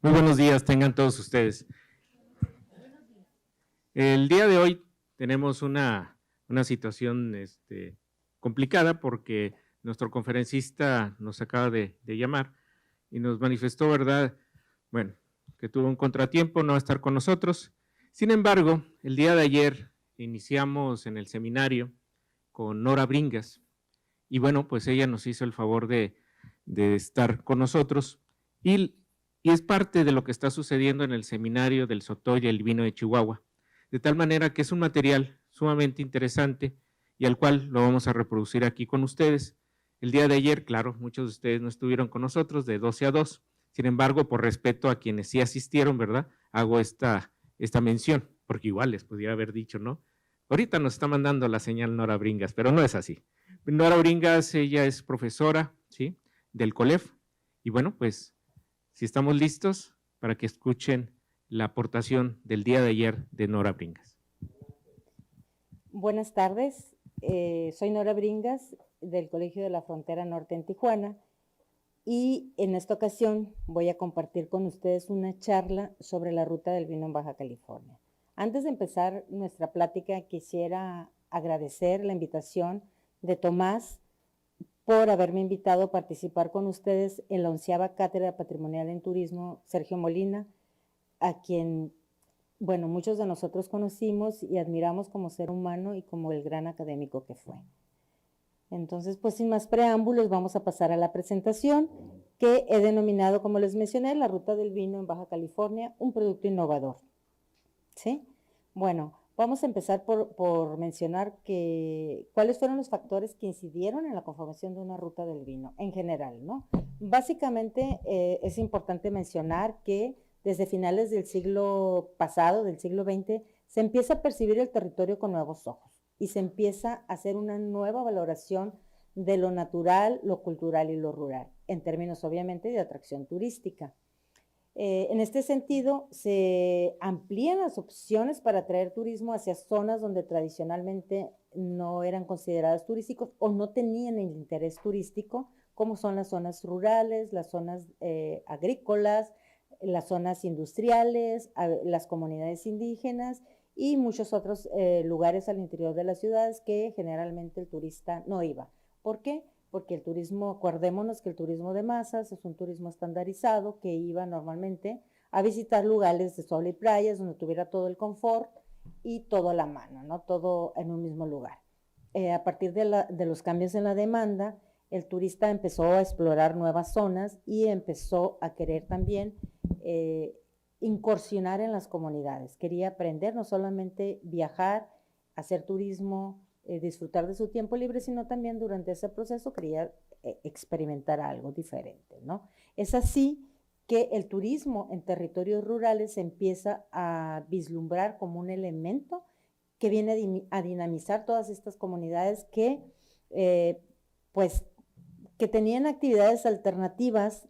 Muy buenos días, tengan todos ustedes. El día de hoy tenemos una situación complicada porque nuestro conferencista nos acaba de llamar y nos manifestó, ¿verdad? Bueno, que tuvo un contratiempo, no va a estar con nosotros. Sin embargo, el día de ayer iniciamos en el seminario con Nora Bringas y bueno, pues ella nos hizo el favor de estar con nosotros y, y es parte de lo que está sucediendo en el seminario del Sotoya, el vino de Chihuahua, de tal manera que es un material sumamente interesante y al cual lo vamos a reproducir aquí con ustedes. El día de ayer, claro, muchos de ustedes no estuvieron con nosotros de 12 a 2, sin embargo, por respeto a quienes sí asistieron, ¿verdad? Hago esta mención, porque igual les podría haber dicho, ¿no? Ahorita nos está mandando la señal Nora Bringas, pero no es así. Nora Bringas, ella es profesora, ¿sí? Del COLEF. Y bueno, pues, si estamos listos para que escuchen la aportación del día de ayer de Nora Bringas. Buenas tardes, soy Nora Bringas del Colegio de la Frontera Norte en Tijuana y en esta ocasión voy a compartir con ustedes una charla sobre la ruta del vino en Baja California. Antes de empezar nuestra plática quisiera agradecer la invitación de Tomás por haberme invitado a participar con ustedes en la 11ª Cátedra Patrimonial en Turismo Sergio Molina, a quien muchos de nosotros conocimos y admiramos como ser humano y como el gran académico que fue. Entonces, pues sin más preámbulos, vamos a pasar a la presentación que he denominado, como les mencioné, la ruta del vino en Baja California, un producto innovador. ¿Sí? Bueno, vamos a empezar por mencionar cuáles fueron los factores que incidieron en la conformación de una ruta del vino en general, ¿no? Básicamente es importante mencionar que desde finales del siglo pasado, del siglo XX, se empieza a percibir el territorio con nuevos ojos y se empieza a hacer una nueva valoración de lo natural, lo cultural y lo rural, en términos obviamente de atracción turística. En este sentido, se amplían las opciones para atraer turismo hacia zonas donde tradicionalmente no eran consideradas turísticos o no tenían el interés turístico, como son las zonas rurales, las zonas agrícolas, las zonas industriales, las comunidades indígenas y muchos otros lugares al interior de las ciudades que generalmente el turista no iba. ¿Por qué? Porque el turismo, acordémonos que el turismo de masas es un turismo estandarizado que iba normalmente a visitar lugares de sol y playas donde tuviera todo el confort y todo a la mano, ¿no? Todo en un mismo lugar. A partir de los cambios en la demanda, el turista empezó a explorar nuevas zonas y empezó a querer también incursionar en las comunidades. Quería aprender, no solamente viajar, hacer turismo, disfrutar de su tiempo libre, sino también durante ese proceso quería experimentar algo diferente, ¿no? Es así que el turismo en territorios rurales se empieza a vislumbrar como un elemento que viene a dinamizar todas estas comunidades pues, que tenían actividades alternativas,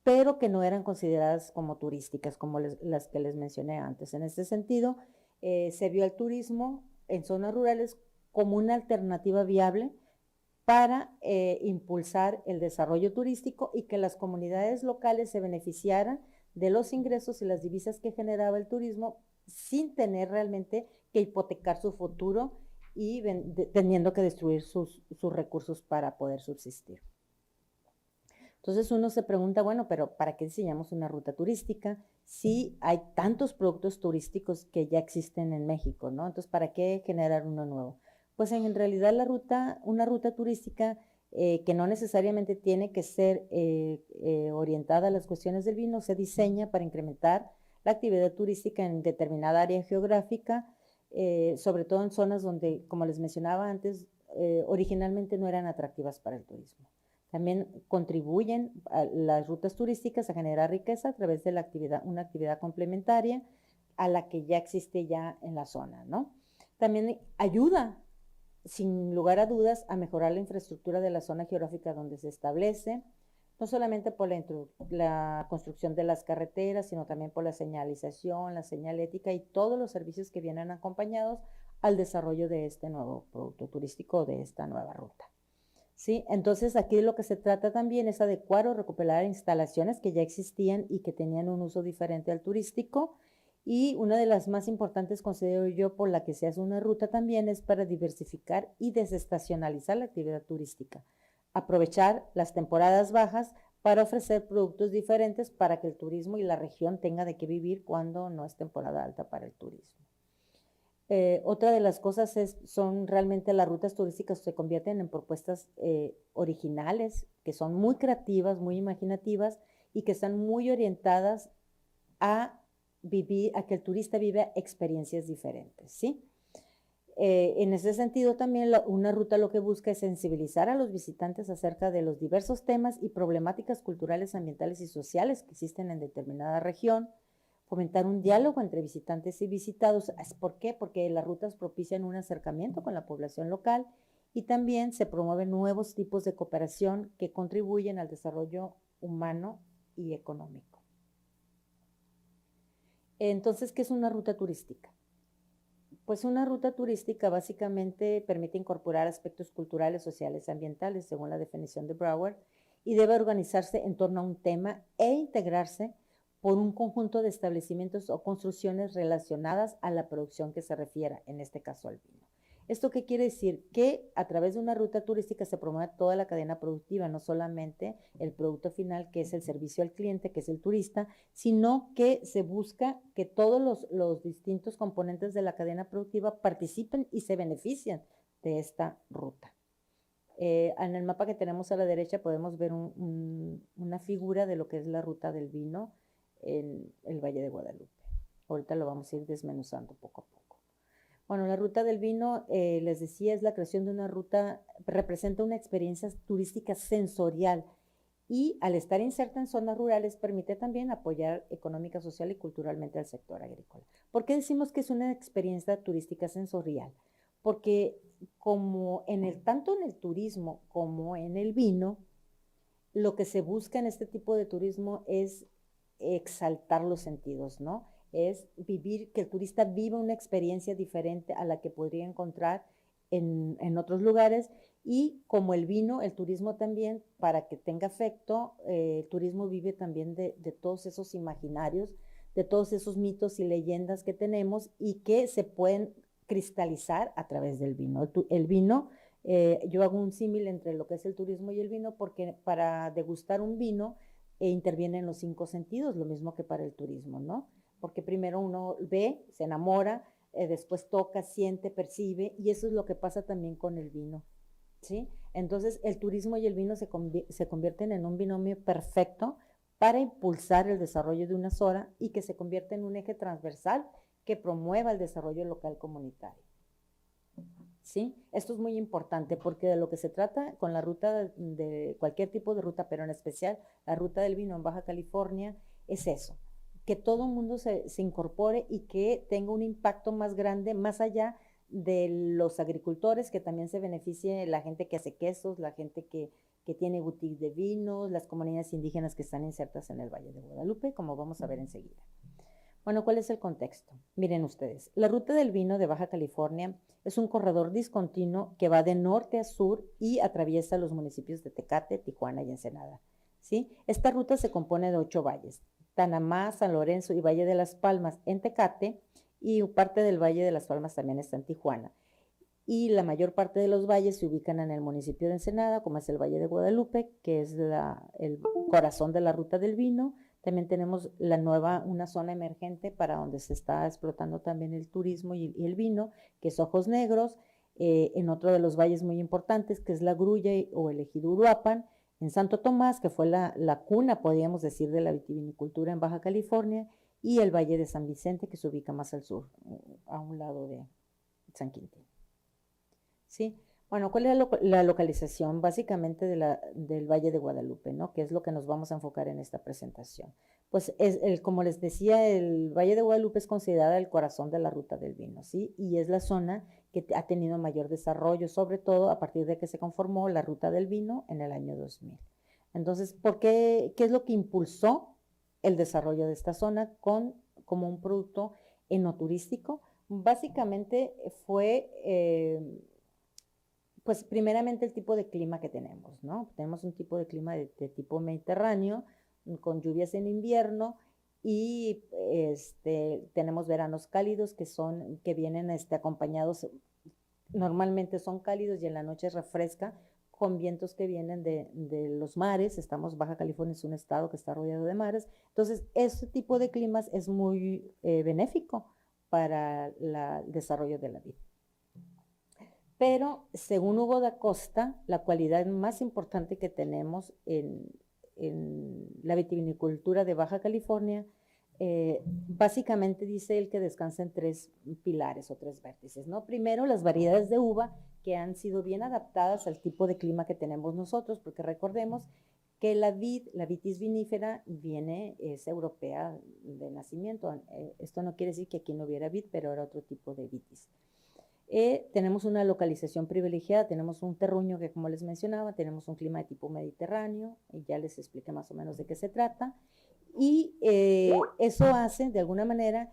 pero que no eran consideradas como turísticas, como las que les mencioné antes. En este sentido, se vio el turismo en zonas rurales como una alternativa viable para impulsar el desarrollo turístico y que las comunidades locales se beneficiaran de los ingresos y las divisas que generaba el turismo sin tener realmente que hipotecar su futuro y teniendo que destruir sus recursos para poder subsistir. Entonces uno se pregunta, bueno, pero ¿para qué diseñamos una ruta turística si hay tantos productos turísticos que ya existen en México, ¿no? Entonces, ¿para qué generar uno nuevo? Pues en realidad una ruta turística que no necesariamente tiene que ser orientada a las cuestiones del vino, se diseña para incrementar la actividad turística en determinada área geográfica, sobre todo en zonas donde, como les mencionaba antes, originalmente no eran atractivas para el turismo. También contribuyen a las rutas turísticas a generar riqueza a través de una actividad complementaria a la que ya existe ya en la zona, ¿no? También ayuda, sin lugar a dudas, a mejorar la infraestructura de la zona geográfica donde se establece, no solamente por la construcción de las carreteras, sino también por la señalización, la señalética y todos los servicios que vienen acompañados al desarrollo de este nuevo producto turístico, de esta nueva ruta. ¿sí? Entonces, aquí de lo que se trata también es adecuar o recuperar instalaciones que ya existían y que tenían un uso diferente al turístico. Y una de las más importantes, considero yo, por la que se hace una ruta también es para diversificar y desestacionalizar la actividad turística. Aprovechar las temporadas bajas para ofrecer productos diferentes para que el turismo y la región tenga de qué vivir cuando no es temporada alta para el turismo. Otra de las cosas son realmente las rutas turísticas se convierten en propuestas originales, que son muy creativas, muy imaginativas y que están muy orientadas a vivir, a que el turista viva experiencias diferentes, ¿sí? En ese sentido también una ruta lo que busca es sensibilizar a los visitantes acerca de los diversos temas y problemáticas culturales, ambientales y sociales que existen en determinada región, fomentar un diálogo entre visitantes y visitados. ¿Por qué? Porque las rutas propician un acercamiento con la población local y también se promueven nuevos tipos de cooperación que contribuyen al desarrollo humano y económico. Entonces, ¿qué es una ruta turística? Pues una ruta turística básicamente permite incorporar aspectos culturales, sociales y ambientales, según la definición de Brouwer, y debe organizarse en torno a un tema e integrarse por un conjunto de establecimientos o construcciones relacionadas a la producción que se refiera, en este caso al vino. ¿Esto qué quiere decir? Que a través de una ruta turística se promueve toda la cadena productiva, no solamente el producto final, que es el servicio al cliente, que es el turista, sino que se busca que todos los distintos componentes de la cadena productiva participen y se beneficien de esta ruta. En el mapa que tenemos a la derecha podemos ver una figura de lo que es la ruta del vino en el Valle de Guadalupe. Ahorita lo vamos a ir desmenuzando poco a poco. Bueno, la ruta del vino, les decía, es la creación de una ruta, representa una experiencia turística sensorial y al estar inserta en zonas rurales permite también apoyar económica, social y culturalmente al sector agrícola. ¿Por qué decimos que es una experiencia turística sensorial? Porque tanto en el turismo como en el vino, lo que se busca en este tipo de turismo es exaltar los sentidos, ¿no? Es vivir, que el turista viva una experiencia diferente a la que podría encontrar en otros lugares. Y como el vino, el turismo también, para que tenga efecto, el turismo vive también de todos esos imaginarios, de todos esos mitos y leyendas que tenemos y que se pueden cristalizar a través del vino. El vino, yo hago un símil entre lo que es el turismo y el vino, porque para degustar un vino intervienen los 5 sentidos, lo mismo que para el turismo, ¿no? Porque primero uno ve, se enamora, después toca, siente, percibe, y eso es lo que pasa también con el vino, ¿sí? Entonces, el turismo y el vino se convierten en un binomio perfecto para impulsar el desarrollo de una zona y que se convierta en un eje transversal que promueva el desarrollo local comunitario. ¿Sí? Esto es muy importante porque de lo que se trata con la ruta de cualquier tipo de ruta, pero en especial la ruta del vino en Baja California, es eso, que todo el mundo se incorpore y que tenga un impacto más grande, más allá de los agricultores, que también se beneficie la gente que hace quesos, la gente que tiene boutique de vinos, las comunidades indígenas que están insertas en el Valle de Guadalupe, como vamos a ver enseguida. Bueno, ¿cuál es el contexto? Miren ustedes, la ruta del vino de Baja California es un corredor discontinuo que va de norte a sur y atraviesa los municipios de Tecate, Tijuana y Ensenada, ¿sí? Esta ruta se compone de 8 valles, Tanamá, San Lorenzo y Valle de las Palmas en Tecate, y parte del Valle de las Palmas también está en Tijuana. Y la mayor parte de los valles se ubican en el municipio de Ensenada, como es el Valle de Guadalupe, que es el corazón de la ruta del vino. También tenemos una zona emergente para donde se está explotando también el turismo y el vino, que es Ojos Negros, en otro de los valles muy importantes, que es La Grulla o el Ejido Uruapan, en Santo Tomás, que fue la cuna, podríamos decir, de la vitivinicultura en Baja California, y el Valle de San Vicente, que se ubica más al sur, a un lado de San Quintín. ¿Sí? Bueno, ¿cuál es la localización básicamente del Valle de Guadalupe, ¿no? Que es lo que nos vamos a enfocar en esta presentación. Pues como les decía, el Valle de Guadalupe es considerada el corazón de la ruta del vino, ¿sí? Y es la zona que ha tenido mayor desarrollo, sobre todo a partir de que se conformó la ruta del vino en el año 2000. Entonces, ¿qué es lo que impulsó el desarrollo de esta zona como un producto enoturístico? Básicamente fue Pues primeramente el tipo de clima que tenemos, ¿no? Tenemos un tipo de clima de tipo mediterráneo, con lluvias en invierno y tenemos veranos cálidos que vienen acompañados, normalmente son cálidos y en la noche refresca con vientos que vienen de los mares. Baja California es un estado que está rodeado de mares, entonces este tipo de climas es muy benéfico para el desarrollo de la vida. Pero según Hugo da Costa, la cualidad más importante que tenemos en la vitivinicultura de Baja California, básicamente dice él que descansa en 3 pilares o 3 vértices, ¿no? Primero, las variedades de uva que han sido bien adaptadas al tipo de clima que tenemos nosotros, porque recordemos que la vitis vinífera es europea de nacimiento. Esto no quiere decir que aquí no hubiera vid, pero era otro tipo de vitis. Tenemos una localización privilegiada, tenemos un terruño que, como les mencionaba, tenemos un clima de tipo mediterráneo, y ya les expliqué más o menos de qué se trata, y eso hace, de alguna manera,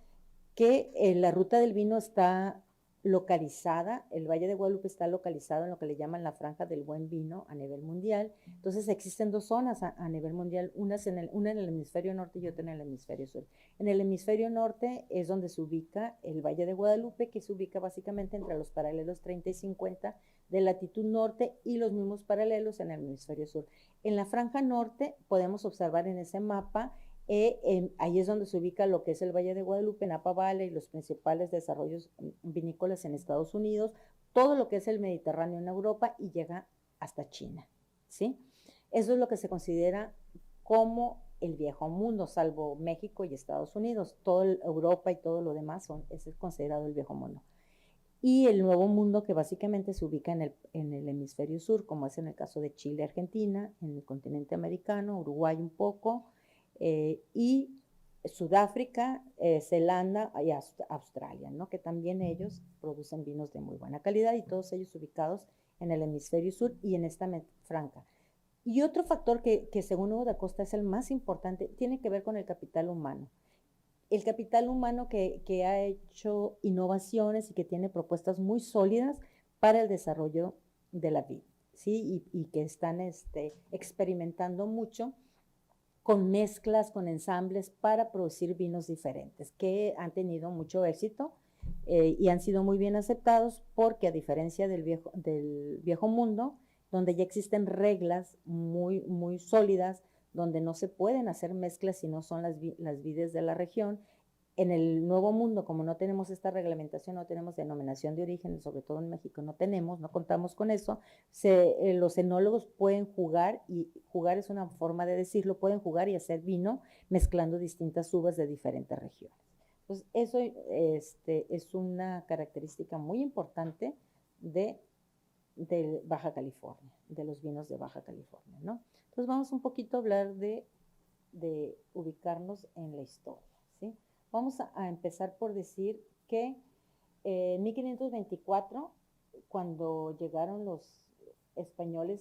que la ruta del vino está localizada, el Valle de Guadalupe está localizado en lo que le llaman la franja del buen vino a nivel mundial. Entonces existen 2 zonas a nivel mundial, una en el hemisferio norte y otra en el hemisferio sur. En el hemisferio norte es donde se ubica el Valle de Guadalupe, que se ubica básicamente entre los paralelos 30 y 50 de latitud norte y los mismos paralelos en el hemisferio sur. En la franja norte podemos observar en ese mapa, ahí es donde se ubica lo que es el Valle de Guadalupe, Napa Valley y los principales desarrollos vinícolas en Estados Unidos, todo lo que es el Mediterráneo en Europa y llega hasta China, ¿sí? Eso es lo que se considera como el viejo mundo, salvo México y Estados Unidos. Toda Europa y todo lo demás es considerado el viejo mundo. Y el nuevo mundo, que básicamente se ubica en el hemisferio sur, como es en el caso de Chile, Argentina, en el continente americano, Uruguay un poco, y Sudáfrica, Zelanda y Australia, ¿no? Que también ellos producen vinos de muy buena calidad, y todos ellos ubicados en el hemisferio sur y en esta franja. Y otro factor que según Hugo da Costa es el más importante, tiene que ver con el capital humano. El capital humano que ha hecho innovaciones y que tiene propuestas muy sólidas para el desarrollo de la vid, ¿sí? Y que están experimentando mucho con mezclas, con ensambles para producir vinos diferentes, que han tenido mucho éxito y han sido muy bien aceptados, porque a diferencia del viejo mundo, donde ya existen reglas muy, muy sólidas, donde no se pueden hacer mezclas si no son las vides de la región. En el Nuevo Mundo, como no tenemos esta reglamentación, no tenemos denominación de origen, sobre todo en México no contamos con eso, los enólogos pueden jugar, y jugar es una forma de decirlo, pueden jugar y hacer vino mezclando distintas uvas de diferentes regiones. Entonces, eso es una característica muy importante de Baja California, de los vinos de Baja California, ¿no? Entonces, vamos un poquito a hablar de ubicarnos en la historia, ¿sí? Vamos a empezar por decir que en 1524, cuando llegaron los españoles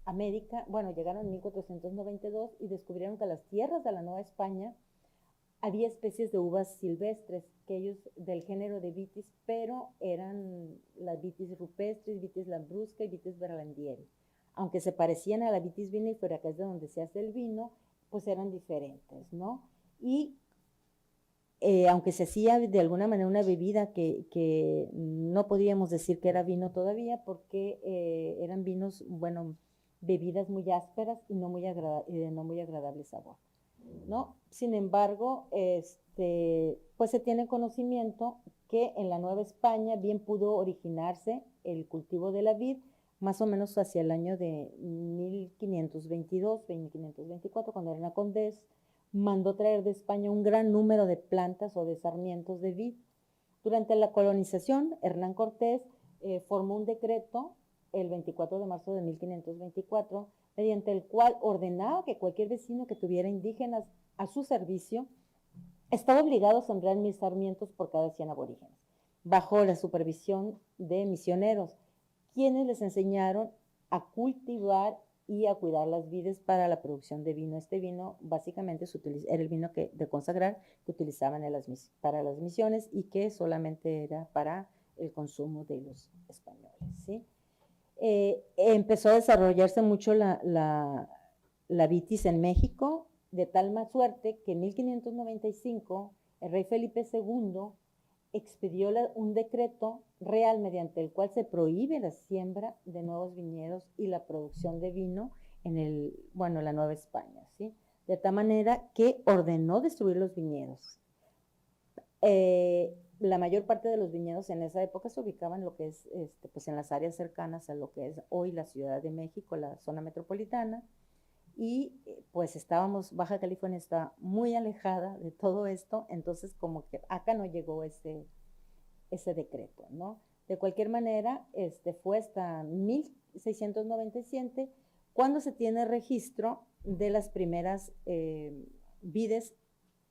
a América, llegaron en 1492 y descubrieron que las tierras de la Nueva España había especies de uvas silvestres, que ellos del género de vitis, pero eran las vitis rupestris, vitis lambrusca y vitis berlandieri. Aunque se parecían a la vitis vinífera, que es de donde se hace el vino, pues eran diferentes, ¿no? Y aunque se hacía de alguna manera una bebida que no podríamos decir que era vino todavía, porque eran vinos, bebidas muy ásperas y de no muy agradable sabor, ¿no? Sin embargo, pues se tiene conocimiento que en la Nueva España bien pudo originarse el cultivo de la vid, más o menos hacia el año de 1522, 1524, cuando Hernán Cortés mandó traer de España un gran número de plantas o de sarmientos de vid. Durante la colonización, Hernán Cortés formó un decreto el 24 de marzo de 1524, mediante el cual ordenaba que cualquier vecino que tuviera indígenas a su servicio estaba obligado a sembrar 1000 sarmientos por cada 100 aborígenes, bajo la supervisión de misioneros, quienes les enseñaron a cultivar y a cuidar las vides para la producción de vino. Este vino básicamente era el vino de consagrar que utilizaban para las misiones, y que solamente era para el consumo de los españoles, ¿sí? Empezó a desarrollarse mucho la vitis en México, de tal más suerte que en 1595 el rey Felipe II expidió un decreto real mediante el cual se prohíbe la siembra de nuevos viñedos y la producción de vino en la Nueva España, ¿sí? De tal manera que ordenó destruir los viñedos. La mayor parte de los viñedos en esa época se ubicaban en lo que es, pues en las áreas cercanas a lo que es hoy la Ciudad de México, la zona metropolitana, y pues Baja California está muy alejada de todo esto, entonces como que acá no llegó ese decreto, ¿no? De cualquier manera, fue hasta 1697 cuando se tiene registro de las primeras vides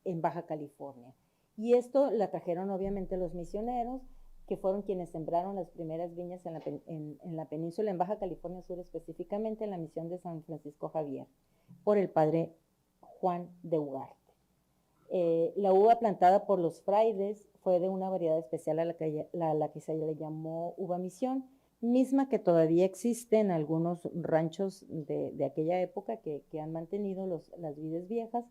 en Baja California. Y esto la trajeron obviamente los misioneros, que fueron quienes sembraron las primeras viñas en la península, en Baja California Sur específicamente, en la misión de San Francisco Javier, por el padre Juan de Ugarte. La uva plantada por los frailes fue de una variedad especial a la que se le llamó uva misión, misma que todavía existe en algunos ranchos de aquella época que han mantenido las vides viejas,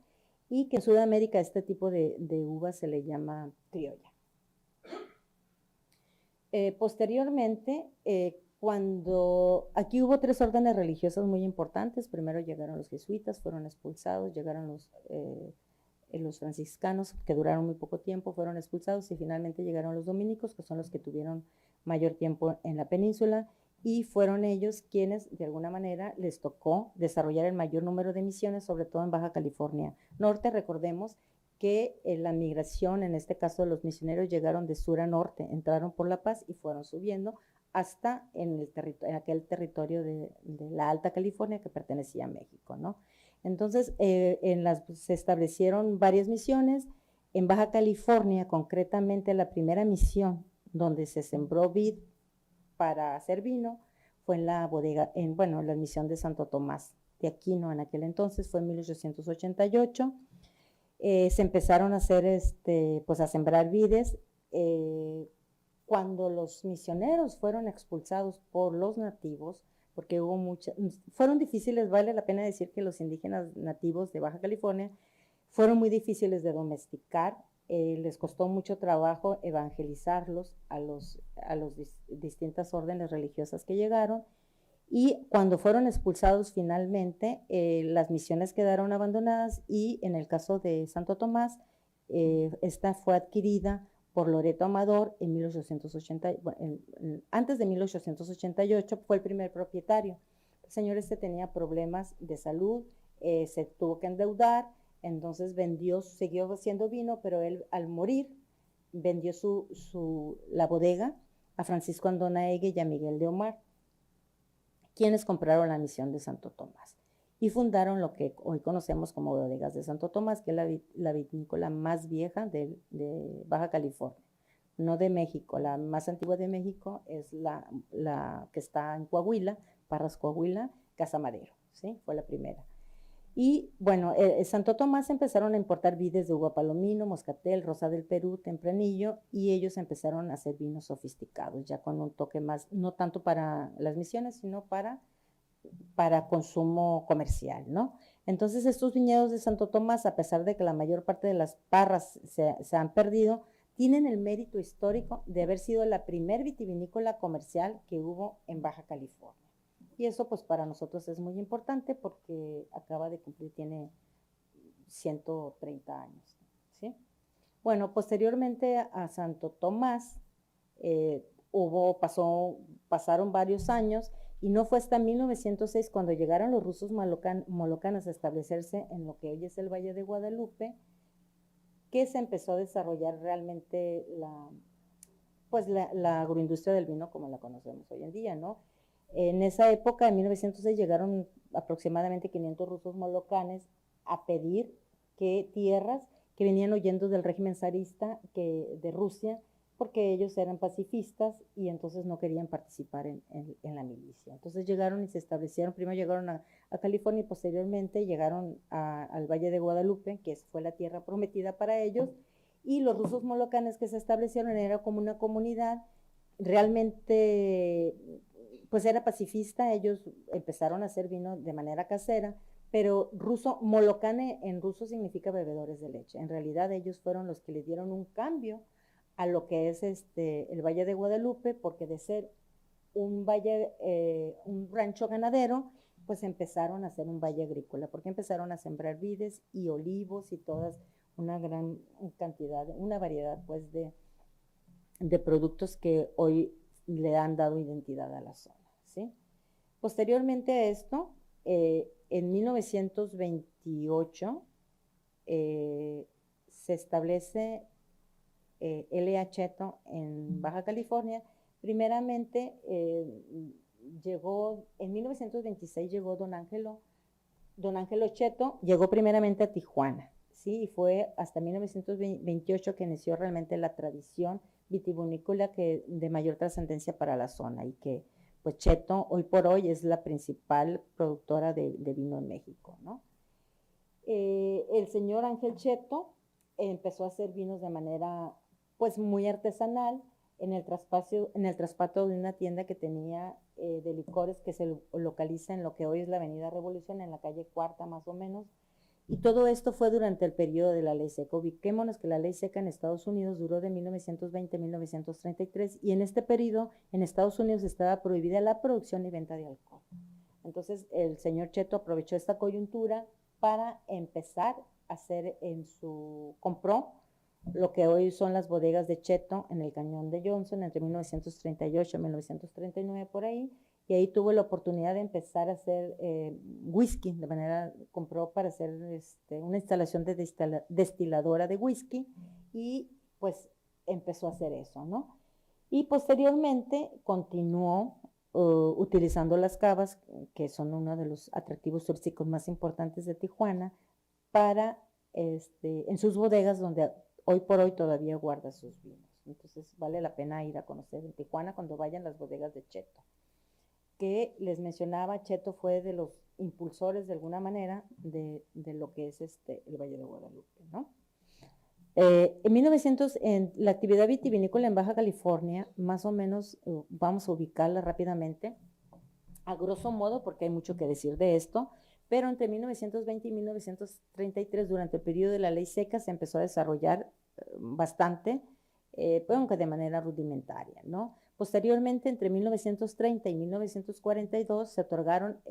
y que en Sudamérica este tipo de uva se le llama criolla. Posteriormente, cuando aquí hubo 3 órdenes religiosas muy importantes, primero llegaron los jesuitas, fueron expulsados, llegaron los franciscanos, que duraron muy poco tiempo, fueron expulsados, y finalmente llegaron los dominicos, que son los que tuvieron mayor tiempo en la península, y fueron ellos quienes de alguna manera les tocó desarrollar el mayor número de misiones, sobre todo en Baja California Norte. Recordemos que la migración, en este caso de los misioneros, llegaron de sur a norte, entraron por La Paz y fueron subiendo hasta en aquel territorio de la Alta California que pertenecía a México, ¿no? Entonces, se establecieron varias misiones. En Baja California, concretamente, la primera misión donde se sembró vid para hacer vino fue en la bodega, la misión de Santo Tomás de Aquino. En aquel entonces fue en 1888. Se empezaron a hacer, pues a sembrar vides. Cuando los misioneros fueron expulsados por los nativos, porque fueron difíciles, vale la pena decir que los indígenas nativos de Baja California fueron muy difíciles de domesticar, les costó mucho trabajo evangelizarlos a los distintas órdenes religiosas que llegaron, y cuando fueron expulsados finalmente, las misiones quedaron abandonadas, y en el caso de Santo Tomás, esta fue adquirida por Loreto Amador en 1880, antes de 1888, fue el primer propietario. El señor tenía problemas de salud, se tuvo que endeudar, entonces siguió haciendo vino, pero él al morir vendió la bodega a Francisco Andona Egue y a Miguel de Omar, quienes compraron la misión de Santo Tomás y fundaron lo que hoy conocemos como Bodegas de Santo Tomás, que es la vinícola más vieja de Baja California, no de México. La más antigua de México es la que está en Coahuila, Parras, Coahuila, Casa Madero, ¿sí? Fue la primera. Y bueno, Santo Tomás empezaron a importar vides de uva palomino, moscatel, rosa del Perú, tempranillo, y ellos empezaron a hacer vinos sofisticados, ya con un toque más, no tanto para las misiones, sino para consumo comercial, ¿no? Entonces, estos viñedos de Santo Tomás, a pesar de que la mayor parte de las parras se han perdido, tienen el mérito histórico de haber sido la primer vitivinícola comercial que hubo en Baja California. Y eso pues para nosotros es muy importante porque acaba de cumplir, tiene 130 años, ¿sí? Bueno, posteriormente a Santo Tomás pasaron varios años, y no fue hasta 1906 cuando llegaron los rusos molocanos a establecerse en lo que hoy es el Valle de Guadalupe, que se empezó a desarrollar realmente la agroindustria del vino como la conocemos hoy en día, ¿no? En esa época, en 1906, llegaron aproximadamente 500 rusos molocanes a pedir que tierras que venían huyendo del régimen zarista de Rusia, porque ellos eran pacifistas y entonces no querían participar en la milicia. Entonces llegaron y se establecieron, primero llegaron a California y posteriormente llegaron al Valle de Guadalupe, que fue la tierra prometida para ellos, y los rusos molocanes que se establecieron era como una comunidad realmente pues era pacifista, ellos empezaron a hacer vino de manera casera, pero ruso, molocane en ruso significa bebedores de leche. En realidad ellos fueron los que le dieron un cambio a lo que es el Valle de Guadalupe, porque de ser un valle, un rancho ganadero, pues empezaron a hacer un valle agrícola, porque empezaron a sembrar vides y olivos y todas una gran cantidad, una variedad pues de productos que hoy le han dado identidad a la zona, ¿sí? Posteriormente a esto, en 1928 se establece L.A. Cheto en Baja California. Primeramente llegó, en 1926 llegó don Ángelo Cheto, llegó primeramente a Tijuana, ¿sí? Y fue hasta 1928 que inició realmente la tradición vitivinícola que de mayor trascendencia para la zona, y que pues Cheto hoy por hoy es la principal productora de vino en México, ¿no? El señor Ángel Cheto empezó a hacer vinos de manera pues muy artesanal en el traspaso de una tienda que tenía de licores que se localiza en lo que hoy es la Avenida Revolución, en la calle Cuarta más o menos. Y todo esto fue durante el periodo de la ley seca. Ubiquémonos que la ley seca en Estados Unidos duró de 1920 a 1933, y en este periodo en Estados Unidos estaba prohibida la producción y venta de alcohol. Entonces el señor Cheto aprovechó esta coyuntura para empezar a hacer compró lo que hoy son las bodegas de Cheto en el Cañón de Johnson entre 1938 y 1939 por ahí, y ahí tuvo la oportunidad de empezar a hacer whisky, compró para hacer una instalación de destiladora de whisky, y pues empezó a hacer eso, ¿no? Y posteriormente continuó utilizando las cavas, que son uno de los atractivos turísticos más importantes de Tijuana, para en sus bodegas, donde hoy por hoy todavía guarda sus vinos. Entonces vale la pena ir a conocer en Tijuana cuando vayan las bodegas de Cheto. Que les mencionaba, Cheto fue de los impulsores de alguna manera de lo que es el Valle de Guadalupe, ¿no? En 1900, en la actividad vitivinícola en Baja California, más o menos, vamos a ubicarla rápidamente, a grosso modo, porque hay mucho que decir de esto, pero entre 1920 y 1933, durante el periodo de la ley seca, se empezó a desarrollar bastante, pues aunque de manera rudimentaria, ¿no? Posteriormente, entre 1930 y 1942, se otorgaron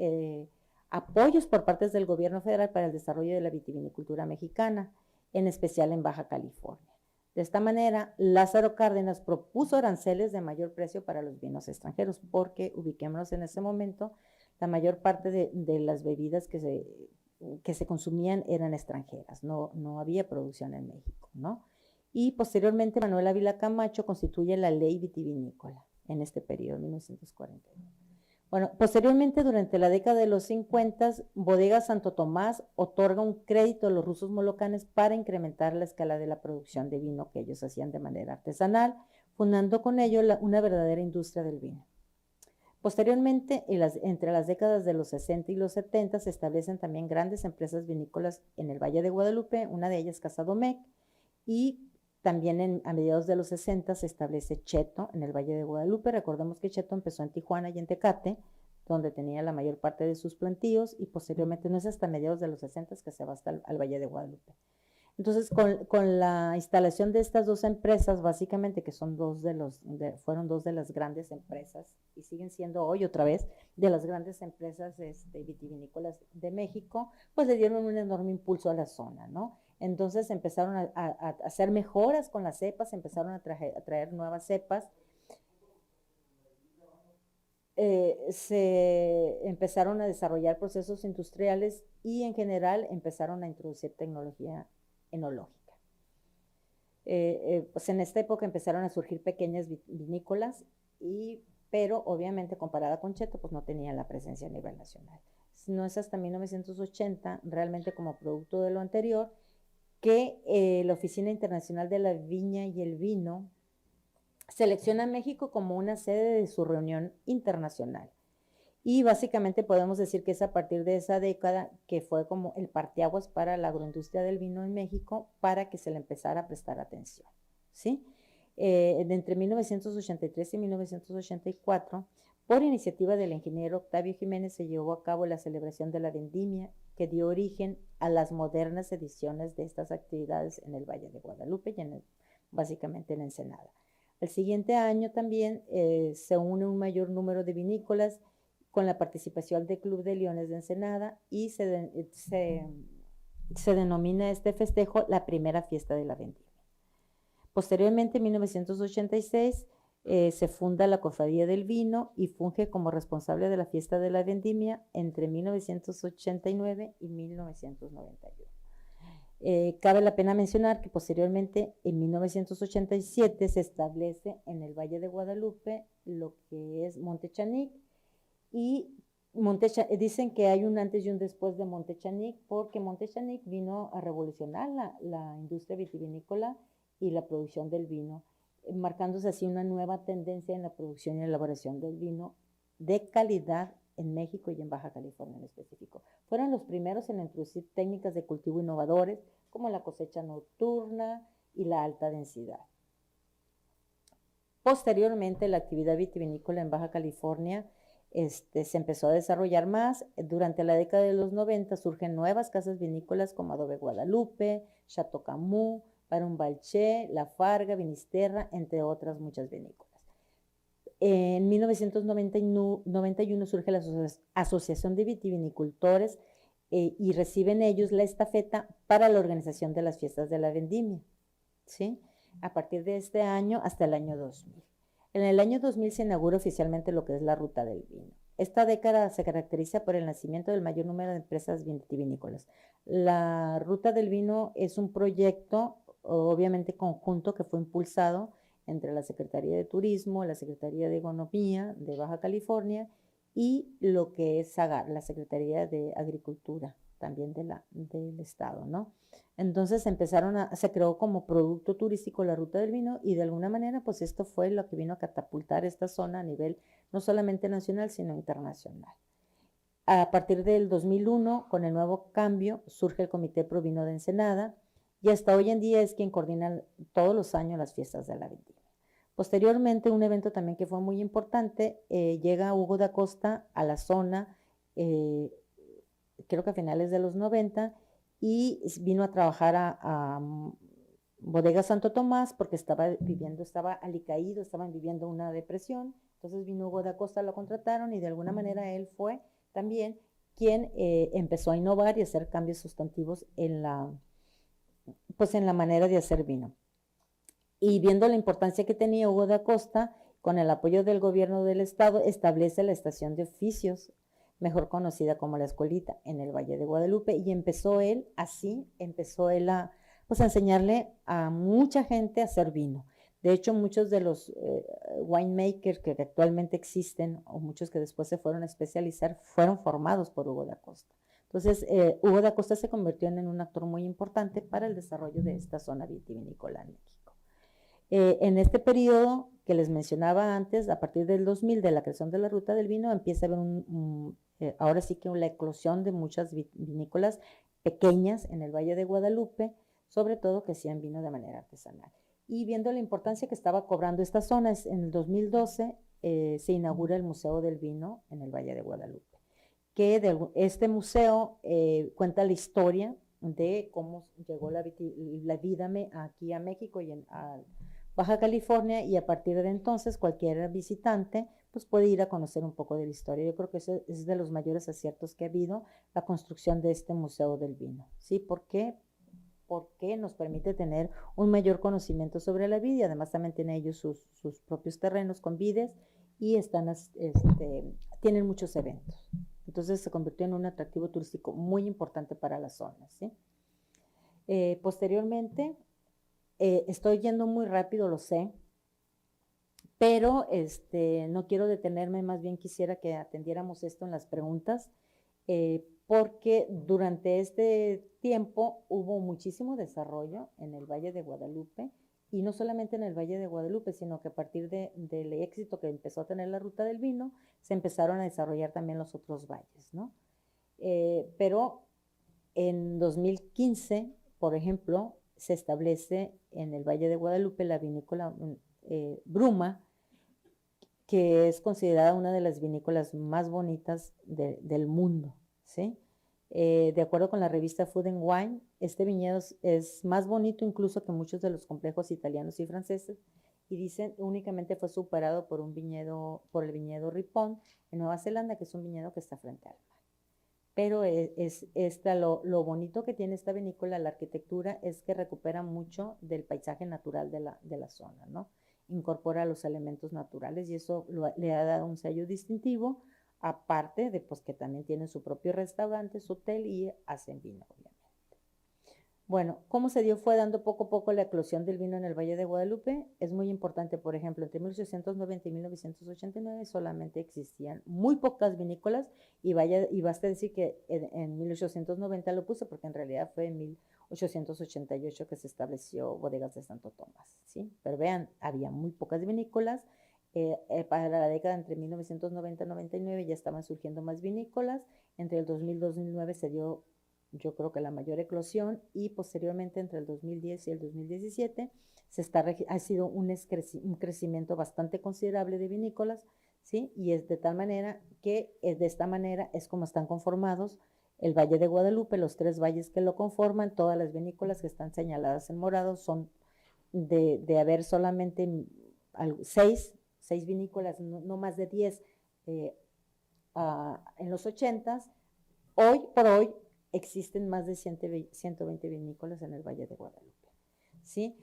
apoyos por parte del gobierno federal para el desarrollo de la vitivinicultura mexicana, en especial en Baja California. De esta manera, Lázaro Cárdenas propuso aranceles de mayor precio para los vinos extranjeros, porque, ubiquémonos en ese momento, la mayor parte de las bebidas que se consumían eran extranjeras, no había producción en México, ¿no? Y posteriormente Manuel Ávila Camacho constituye la ley vitivinícola en este periodo, 1941. Bueno, posteriormente, durante la década de los 50, Bodega Santo Tomás otorga un crédito a los rusos molocanes para incrementar la escala de la producción de vino que ellos hacían de manera artesanal, fundando con ello una verdadera industria del vino. Posteriormente, entre las décadas de los 60 y los 70, se establecen también grandes empresas vinícolas en el Valle de Guadalupe, una de ellas Casa Domecq, y también a mediados de los 60 se establece Cheto en el Valle de Guadalupe. Recordemos que Cheto empezó en Tijuana y en Tecate, donde tenía la mayor parte de sus plantíos, y posteriormente no es hasta mediados de los 60 que se va hasta al Valle de Guadalupe. Entonces, con la instalación de estas dos empresas, básicamente, que son fueron dos de las grandes empresas, y siguen siendo hoy otra vez de las grandes empresas vitivinícolas de México, pues le dieron un enorme impulso a la zona, ¿no? Entonces empezaron a hacer mejoras con las cepas, empezaron a traer nuevas cepas, se empezaron a desarrollar procesos industriales, y en general empezaron a introducir tecnología enológica. Pues en esta época empezaron a surgir pequeñas vinícolas, pero obviamente comparada con Cheto, pues no tenían la presencia a nivel nacional. No es hasta 1980, realmente como producto de lo anterior, que la Oficina Internacional de la Viña y el Vino selecciona a México como una sede de su reunión internacional. Y básicamente podemos decir que es a partir de esa década que fue como el parteaguas para la agroindustria del vino en México, para que se le empezara a prestar atención, ¿sí? Entre 1983 y 1984, Por iniciativa del ingeniero Octavio Jiménez se llevó a cabo la celebración de la vendimia, que dio origen a las modernas ediciones de estas actividades en el Valle de Guadalupe y básicamente en Ensenada. El siguiente año también se une un mayor número de vinícolas con la participación del Club de Leones de Ensenada y se denomina este festejo la primera fiesta de la vendimia. Posteriormente, en 1986, se funda la Cofradía del Vino y funge como responsable de la fiesta de la vendimia entre 1989 y 1991. Cabe la pena mencionar que posteriormente, en 1987, se establece en el Valle de Guadalupe lo que es Monte Chanic, y dicen que hay un antes y un después de Monte Chanic, porque Monte Chanic vino a revolucionar la industria vitivinícola y la producción del vino, marcándose así una nueva tendencia en la producción y elaboración del vino de calidad en México y en Baja California en específico. Fueron los primeros en introducir técnicas de cultivo innovadores como la cosecha nocturna y la alta densidad. Posteriormente, la actividad vitivinícola en Baja California se empezó a desarrollar más. Durante la década de los 90 surgen nuevas casas vinícolas como Adobe Guadalupe, Chateau Camus, Baron Balché, La Farga, Vinisterra, entre otras muchas vinícolas. En 1991 surge la Asociación de Vitivinicultores y reciben ellos la estafeta para la organización de las fiestas de la vendimia, ¿sí? A partir de este año hasta el año 2000. En el año 2000 se inaugura oficialmente lo que es la Ruta del Vino. Esta década se caracteriza por el nacimiento del mayor número de empresas vitivinícolas. La Ruta del Vino es un proyecto, obviamente conjunto, que fue impulsado entre la Secretaría de Turismo, la Secretaría de Economía de Baja California y lo que es SAGAR, la Secretaría de Agricultura, también del Estado, ¿no? Entonces se creó como producto turístico la Ruta del Vino y de alguna manera pues esto fue lo que vino a catapultar esta zona a nivel no solamente nacional sino internacional. A partir del 2001, con el nuevo cambio, surge el Comité Pro Vino de Ensenada y hasta hoy en día es quien coordina todos los años las fiestas de la vendimia. Posteriormente, un evento también que fue muy importante, llega Hugo da Costa a la zona, creo que a finales de los 90, y vino a trabajar a Bodega Santo Tomás porque estaba alicaído, estaban viviendo una depresión. Entonces vino Hugo da Costa, lo contrataron y de alguna manera él fue también quien empezó a innovar y hacer cambios sustantivos en la manera de hacer vino. Y viendo la importancia que tenía Hugo da Costa, con el apoyo del gobierno del estado, establece la estación de oficios, mejor conocida como La Escuelita, en el Valle de Guadalupe, y empezó él a enseñarle a mucha gente a hacer vino. De hecho, muchos de los winemakers que actualmente existen, o muchos que después se fueron a especializar, fueron formados por Hugo da Costa. Entonces, Hugo da Costa se convirtió en un actor muy importante para el desarrollo de esta zona vitivinícola en México. En este periodo que les mencionaba antes, a partir del 2000, de la creación de la Ruta del Vino, empieza a haber ahora sí que la eclosión de muchas vinícolas pequeñas en el Valle de Guadalupe, sobre todo que hacían vino de manera artesanal. Y viendo la importancia que estaba cobrando esta zona, en el 2012 se inaugura el Museo del Vino en el Valle de Guadalupe, que este museo cuenta la historia de cómo llegó la vida aquí a México y a Baja California, y a partir de entonces cualquier visitante pues puede ir a conocer un poco de la historia. Yo creo que ese es de los mayores aciertos que ha habido, la construcción de este Museo del Vino. ¿Sí? ¿Por qué? Porque nos permite tener un mayor conocimiento sobre la vid y además también tienen ellos sus propios terrenos con vides y tienen muchos eventos. Entonces se convirtió en un atractivo turístico muy importante para la zona, ¿sí? Posteriormente, estoy yendo muy rápido, lo sé, pero no quiero detenerme, más bien quisiera que atendiéramos esto en las preguntas, porque durante este tiempo hubo muchísimo desarrollo en el Valle de Guadalupe, y no solamente en el Valle de Guadalupe, sino que a partir del éxito que empezó a tener la Ruta del Vino, se empezaron a desarrollar también los otros valles, ¿no? Pero en 2015, por ejemplo, se establece en el Valle de Guadalupe la vinícola Bruma, que es considerada una de las vinícolas más bonitas del mundo, ¿sí? De acuerdo con la revista Food and Wine, este viñedo es más bonito incluso que muchos de los complejos italianos y franceses, y dicen únicamente fue superado por el viñedo Ripon en Nueva Zelanda, que es un viñedo que está frente al mar. Pero lo bonito que tiene esta vinícola, la arquitectura, es que recupera mucho del paisaje natural de la zona, ¿no? Incorpora los elementos naturales y eso le ha dado un sello distintivo, aparte de pues, que también tienen su propio restaurante, su hotel y hacen vino, obviamente. Bueno, ¿cómo se dio? Fue dando poco a poco la eclosión del vino en el Valle de Guadalupe. Es muy importante, por ejemplo, entre 1890 y 1989 solamente existían muy pocas vinícolas y basta decir que en 1890 lo puse porque en realidad fue en 1888 que se estableció Bodegas de Santo Tomás, ¿sí? Pero vean, había muy pocas vinícolas. Para la década entre 1990 y 99 ya estaban surgiendo más vinícolas. Entre el 2000 y 2009 se dio, yo creo que la mayor eclosión, y posteriormente entre el 2010 y el 2017 ha sido un crecimiento bastante considerable de vinícolas, ¿sí? Y es de tal manera que de esta manera es como están conformados el Valle de Guadalupe, los 3 valles que lo conforman. Todas las vinícolas que están señaladas en morado son de haber solamente 6 vinícolas, no más de 10 en los 80s. Hoy por hoy existen más de 120 vinícolas en el Valle de Guadalupe, ¿sí?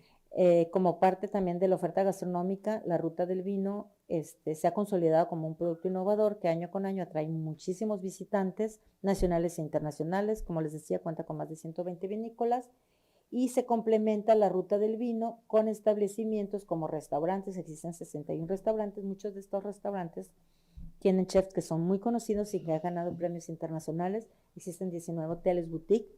Como parte también de la oferta gastronómica, la Ruta del Vino se ha consolidado como un producto innovador que año con año atrae muchísimos visitantes nacionales e internacionales. Como les decía, cuenta con más de 120 vinícolas y se complementa la Ruta del Vino con establecimientos como restaurantes. Existen 61 restaurantes. Muchos de estos restaurantes tienen chefs que son muy conocidos y que han ganado premios internacionales. Existen 19 hoteles boutique,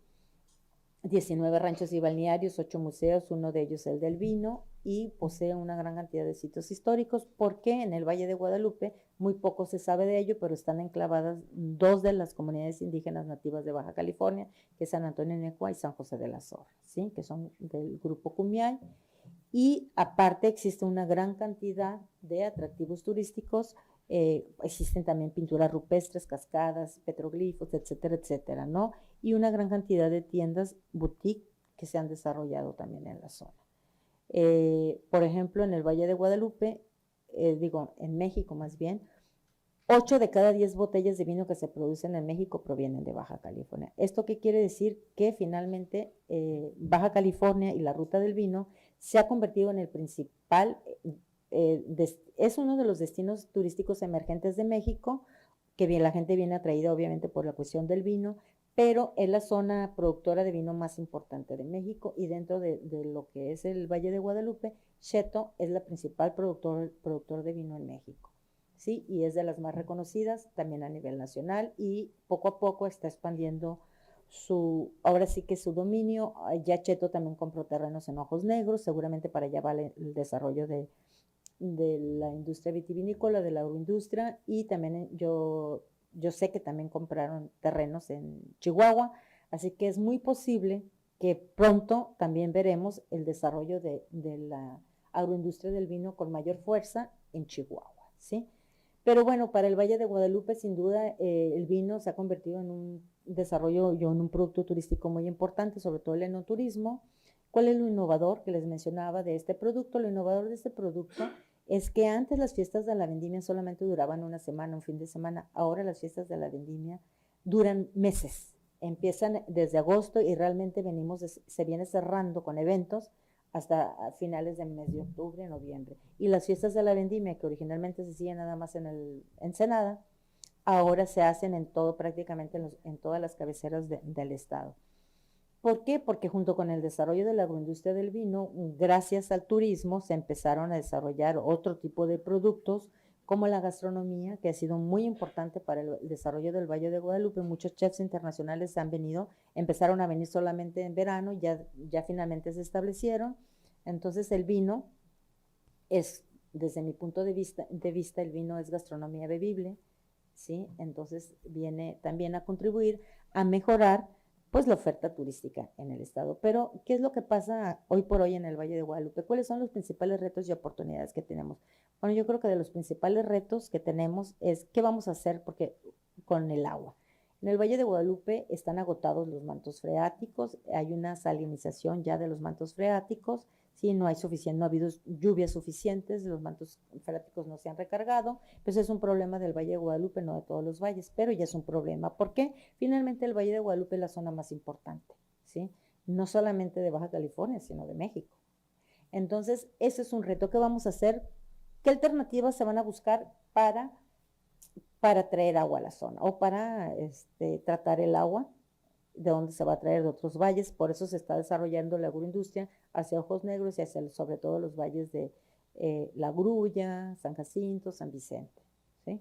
19 ranchos y balnearios, 8 museos, uno de ellos el del vino, y posee una gran cantidad de sitios históricos, porque en el Valle de Guadalupe muy poco se sabe de ello, pero están enclavadas 2 de las comunidades indígenas nativas de Baja California, que es San Antonio Necua y San José de la Zorra, ¿sí? Que son del grupo Kumiai. Y aparte existe una gran cantidad de atractivos turísticos. Existen también pinturas rupestres, cascadas, petroglifos, etcétera, etcétera, ¿no? Y una gran cantidad de tiendas boutique que se han desarrollado también en la zona. Por ejemplo, en el Valle de Guadalupe, en México más bien, 8 de cada 10 botellas de vino que se producen en México provienen de Baja California. ¿Esto qué quiere decir? Que finalmente Baja California y la Ruta del Vino se ha convertido en el principal, es uno de los destinos turísticos emergentes de México, que bien, la gente viene atraída obviamente por la cuestión del vino, pero es la zona productora de vino más importante de México, y dentro de lo que es el Valle de Guadalupe, Cheto es la principal productor de vino en México, ¿sí? Y es de las más reconocidas también a nivel nacional, y poco a poco está expandiendo ahora sí que su dominio. Ya Cheto también compró terrenos en Ojos Negros, seguramente para allá va el desarrollo de la industria vitivinícola, de la agroindustria, y también yo sé que también compraron terrenos en Chihuahua, así que es muy posible que pronto también veremos el desarrollo de la agroindustria del vino con mayor fuerza en Chihuahua, ¿sí? Pero bueno, para el Valle de Guadalupe, sin duda, el vino se ha convertido en un desarrollo y en un producto turístico muy importante, sobre todo el enoturismo. ¿Cuál es lo innovador que les mencionaba de este producto? Lo innovador de este producto es que antes las fiestas de la vendimia solamente duraban una semana, un fin de semana. Ahora las fiestas de la vendimia duran meses. Empiezan desde agosto y realmente se viene cerrando con eventos hasta finales del mes de octubre, noviembre. Y las fiestas de la vendimia, que originalmente se hacían nada más en el Ensenada, ahora se hacen prácticamente en todas las cabeceras del estado. ¿Por qué? Porque junto con el desarrollo de la agroindustria del vino, gracias al turismo, se empezaron a desarrollar otro tipo de productos, como la gastronomía, que ha sido muy importante para el desarrollo del Valle de Guadalupe. Muchos chefs internacionales empezaron a venir solamente en verano, ya finalmente se establecieron. Entonces el vino desde mi punto de vista, el vino es gastronomía bebible, ¿sí? Entonces viene también a contribuir a mejorar pues la oferta turística en el estado. Pero, ¿qué es lo que pasa hoy por hoy en el Valle de Guadalupe? ¿Cuáles son los principales retos y oportunidades que tenemos? Bueno, yo creo que de los principales retos que tenemos es qué vamos a hacer porque con el agua. En el Valle de Guadalupe están agotados los mantos freáticos, hay una salinización ya de los mantos freáticos, sí, no ha habido lluvias suficientes, los mantos freáticos no se han recargado, pues es un problema del Valle de Guadalupe, no de todos los valles, pero ya es un problema. ¿Por qué? Finalmente el Valle de Guadalupe es la zona más importante, ¿sí? No solamente de Baja California, sino de México. Entonces, ese es un reto que vamos a hacer. ¿Qué alternativas se van a buscar para traer agua a la zona o para tratar el agua? De dónde se va a traer de otros valles, por eso se está desarrollando la agroindustria hacia Ojos Negros y hacia sobre todo los valles de La Grulla, San Jacinto, San Vicente, ¿sí?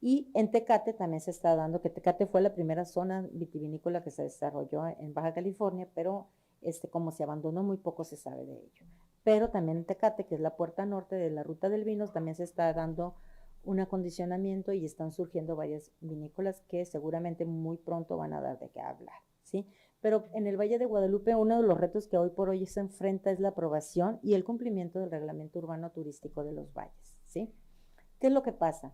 Y en Tecate también se está dando, que Tecate fue la primera zona vitivinícola que se desarrolló en Baja California, pero como se abandonó, muy poco se sabe de ello. Pero también en Tecate, que es la puerta norte de la ruta del vino, también se está dando un acondicionamiento y están surgiendo varias vinícolas que seguramente muy pronto van a dar de qué hablar, ¿sí? Pero en el Valle de Guadalupe uno de los retos que hoy por hoy se enfrenta es la aprobación y el cumplimiento del reglamento urbano turístico de los valles, ¿sí? ¿Qué es lo que pasa?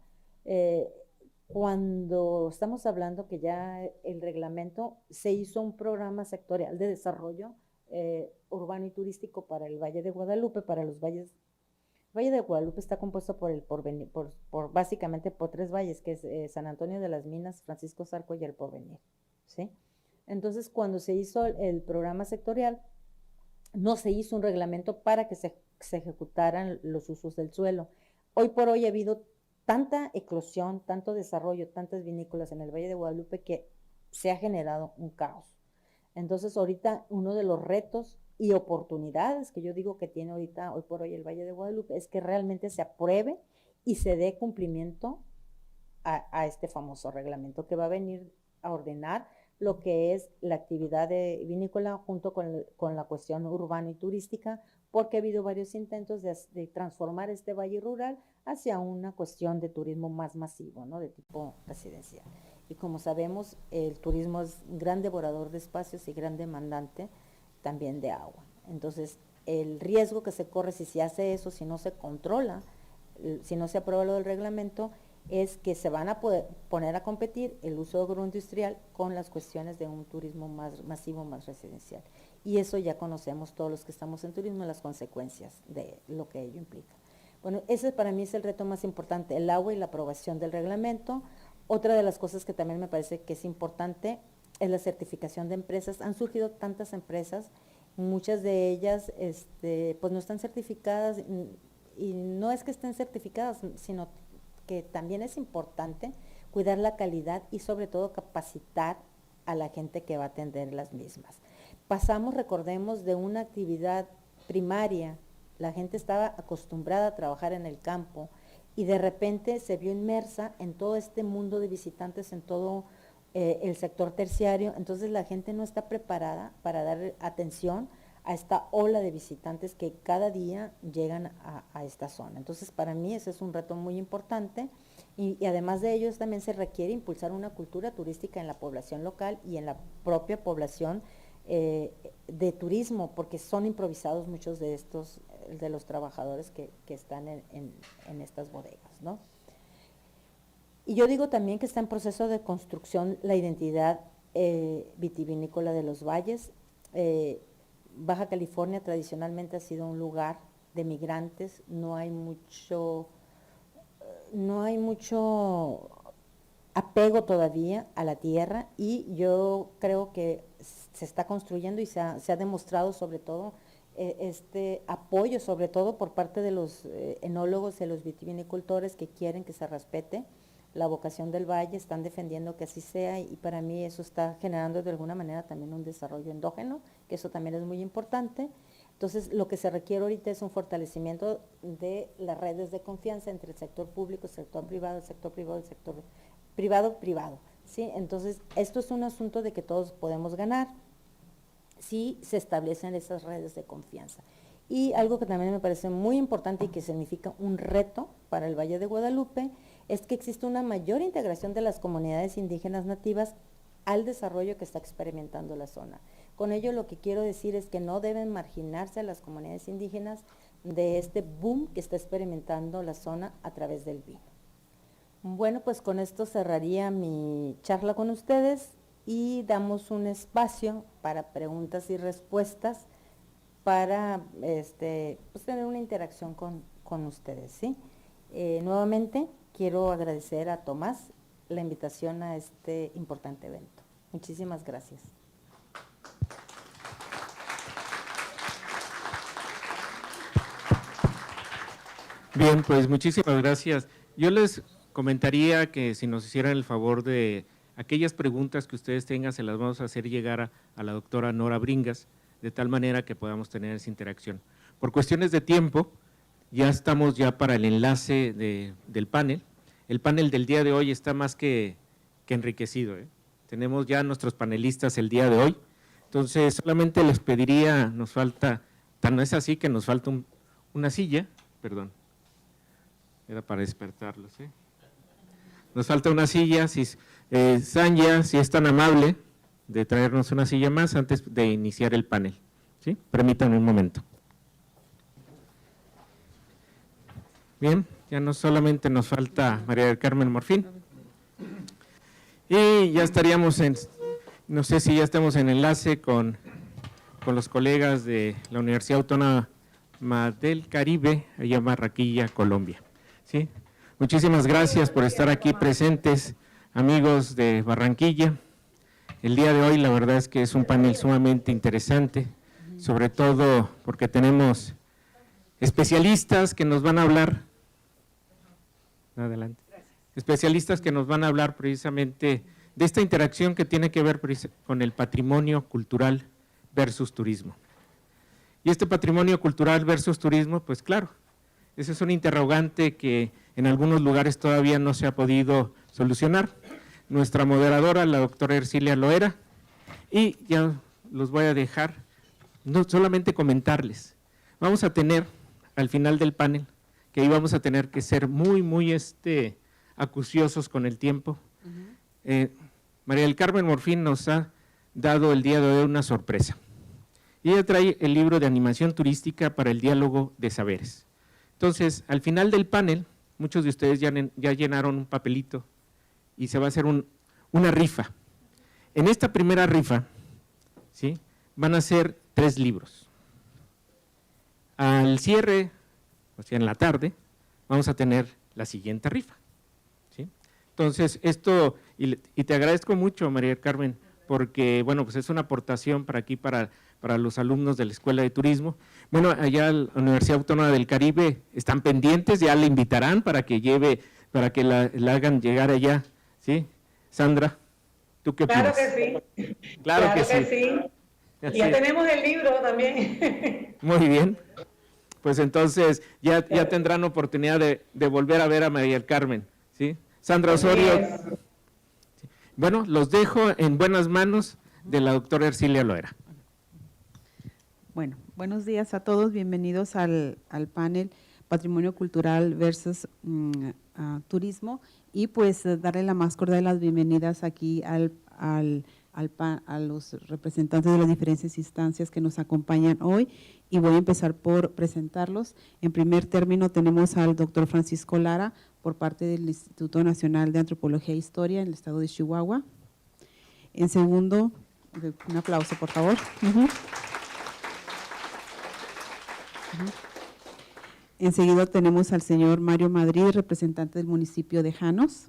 Cuando estamos hablando que ya el reglamento se hizo un programa sectorial de desarrollo urbano y turístico para el Valle de Guadalupe, para los valles. El Valle de Guadalupe está compuesto básicamente por tres valles, que es San Antonio de las Minas, Francisco Zarco y El Porvenir, ¿sí? Entonces, cuando se hizo el programa sectorial, no se hizo un reglamento para que se ejecutaran los usos del suelo. Hoy por hoy ha habido tanta eclosión, tanto desarrollo, tantas vinícolas en el Valle de Guadalupe que se ha generado un caos. Entonces, ahorita uno de los retos y oportunidades que yo digo que tiene ahorita, hoy por hoy, el Valle de Guadalupe, es que realmente se apruebe y se dé cumplimiento a este famoso reglamento que va a venir a ordenar lo que es la actividad de vinícola junto con la cuestión urbana y turística, porque ha habido varios intentos de transformar este valle rural hacia una cuestión de turismo más masivo, ¿no? De tipo residencial. Y como sabemos, el turismo es gran devorador de espacios y gran demandante también de agua. Entonces, el riesgo que se corre si se hace eso, si no se controla, si no se aprueba lo del reglamento, es que se van a poner a competir el uso agroindustrial con las cuestiones de un turismo más masivo, más residencial. Y eso ya conocemos todos los que estamos en turismo, las consecuencias de lo que ello implica. Bueno, ese para mí es el reto más importante, el agua y la aprobación del reglamento. Otra de las cosas que también me parece que es importante es la certificación de empresas. Han surgido tantas empresas, muchas de ellas pues no están certificadas, y no es que estén certificadas, sino que también es importante cuidar la calidad y sobre todo capacitar a la gente que va a atender las mismas. Pasamos, recordemos, de una actividad primaria, la gente estaba acostumbrada a trabajar en el campo y de repente se vio inmersa en todo este mundo de visitantes, en todo el sector terciario, entonces la gente no está preparada para dar atención a esta ola de visitantes que cada día llegan a esta zona. Entonces, para mí ese es un reto muy importante y además de ello también se requiere impulsar una cultura turística en la población local y en la propia población de turismo, porque son improvisados muchos de de los trabajadores que están en estas bodegas, ¿no? Y yo digo también que está en proceso de construcción la identidad vitivinícola de los valles. Baja California tradicionalmente ha sido un lugar de migrantes, no hay mucho apego todavía a la tierra y yo creo que se está construyendo y se ha demostrado sobre todo este apoyo, sobre todo por parte de los enólogos y los vitivinicultores que quieren que se respete la vocación del valle, están defendiendo que así sea y para mí eso está generando de alguna manera también un desarrollo endógeno, que eso también es muy importante. Entonces, lo que se requiere ahorita es un fortalecimiento de las redes de confianza entre el sector público, el sector privado, el sector privado, ¿sí? Entonces, esto es un asunto de que todos podemos ganar si se establecen esas redes de confianza. Y algo que también me parece muy importante y que significa un reto para el Valle de Guadalupe es que existe una mayor integración de las comunidades indígenas nativas al desarrollo que está experimentando la zona. Con ello lo que quiero decir es que no deben marginarse a las comunidades indígenas de este boom que está experimentando la zona a través del vino. Bueno, pues con esto cerraría mi charla con ustedes y damos un espacio para preguntas y respuestas para pues tener una interacción con ustedes, ¿sí? Nuevamente quiero agradecer a Tomás la invitación a este importante evento. Muchísimas gracias. Bien, pues muchísimas gracias. Yo les comentaría que si nos hicieran el favor de aquellas preguntas que ustedes tengan, se las vamos a hacer llegar a la doctora Nora Bringas, de tal manera que podamos tener esa interacción. Por cuestiones de tiempo, ya estamos para el enlace del panel. El panel del día de hoy está más que enriquecido, ¿eh? Tenemos ya nuestros panelistas el día de hoy, entonces solamente les pediría, nos falta, tan no es así que nos falta una silla, perdón, era para despertarlos, ¿eh? Nos falta una silla, Sanya, si es tan amable de traernos una silla más antes de iniciar el panel, ¿sí? Permítanme un momento. Bien, ya no solamente nos falta María del Carmen Morfín, y ya estaríamos no sé si ya estamos en enlace con los colegas de la Universidad Autónoma del Caribe, allá en Barranquilla, Colombia, ¿sí? Muchísimas gracias por estar aquí presentes, amigos de Barranquilla. El día de hoy la verdad es que es un panel sumamente interesante, sobre todo porque tenemos especialistas que nos van a hablar. Adelante. Especialistas que nos van a hablar precisamente de esta interacción que tiene que ver con el patrimonio cultural versus turismo. Y este patrimonio cultural versus turismo, pues claro, ese es un interrogante que en algunos lugares todavía no se ha podido solucionar. Nuestra moderadora, la doctora Ercilia Loera, y ya los voy a dejar, no solamente comentarles, vamos a tener al final del panel, que ahí vamos a tener que ser muy acuciosos con el tiempo. María del Carmen Morfín nos ha dado el día de hoy una sorpresa. Y ella trae el libro de animación turística para el diálogo de saberes. Entonces, al final del panel, muchos de ustedes ya llenaron un papelito y se va a hacer una rifa. En esta primera rifa, ¿sí?, van a ser 3 libros. Al cierre, o sea, en la tarde, vamos a tener la siguiente rifa, ¿sí? Entonces, esto, y te agradezco mucho, María del Carmen, porque, bueno, pues es una aportación para aquí, para los alumnos de la Escuela de Turismo. Bueno, allá la Universidad Autónoma del Caribe están pendientes, ya le invitarán para que la hagan llegar allá, ¿sí? Sandra, ¿tú qué opinas? Claro que sí. Claro que sí. Y ya tenemos el libro también. Muy bien. Pues entonces ya tendrán oportunidad de volver a ver a María del Carmen, ¿sí? Sandra Osorio. Bueno, los dejo en buenas manos de la doctora Ercilia Loera. Bueno, buenos días a todos, bienvenidos al panel Patrimonio Cultural versus Turismo, y pues darle la más cordial de las bienvenidas aquí a los representantes de las diferentes instancias que nos acompañan hoy, y voy a empezar por presentarlos. En primer término tenemos al doctor Francisco Lara, por parte del Instituto Nacional de Antropología e Historia en el estado de Chihuahua. En segundo, un aplauso por favor. Enseguida tenemos al señor Mario Madrid, representante del municipio de Janos.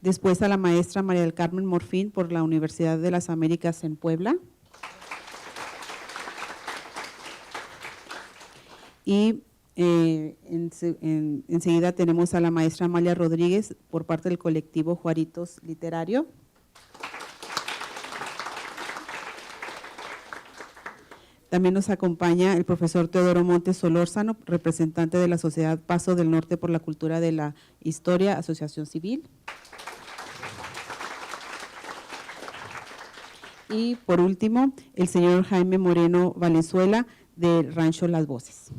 Después a la maestra María del Carmen Morfín por la Universidad de las Américas en Puebla. Y enseguida tenemos a la maestra Amalia Rodríguez por parte del colectivo Juaritos Literario. También nos acompaña el profesor Teodoro Montes Solórzano, representante de la Sociedad Paso del Norte por la Cultura de la Historia, Asociación Civil. Y por último, el señor Jaime Moreno Valenzuela, del Rancho Las Voces.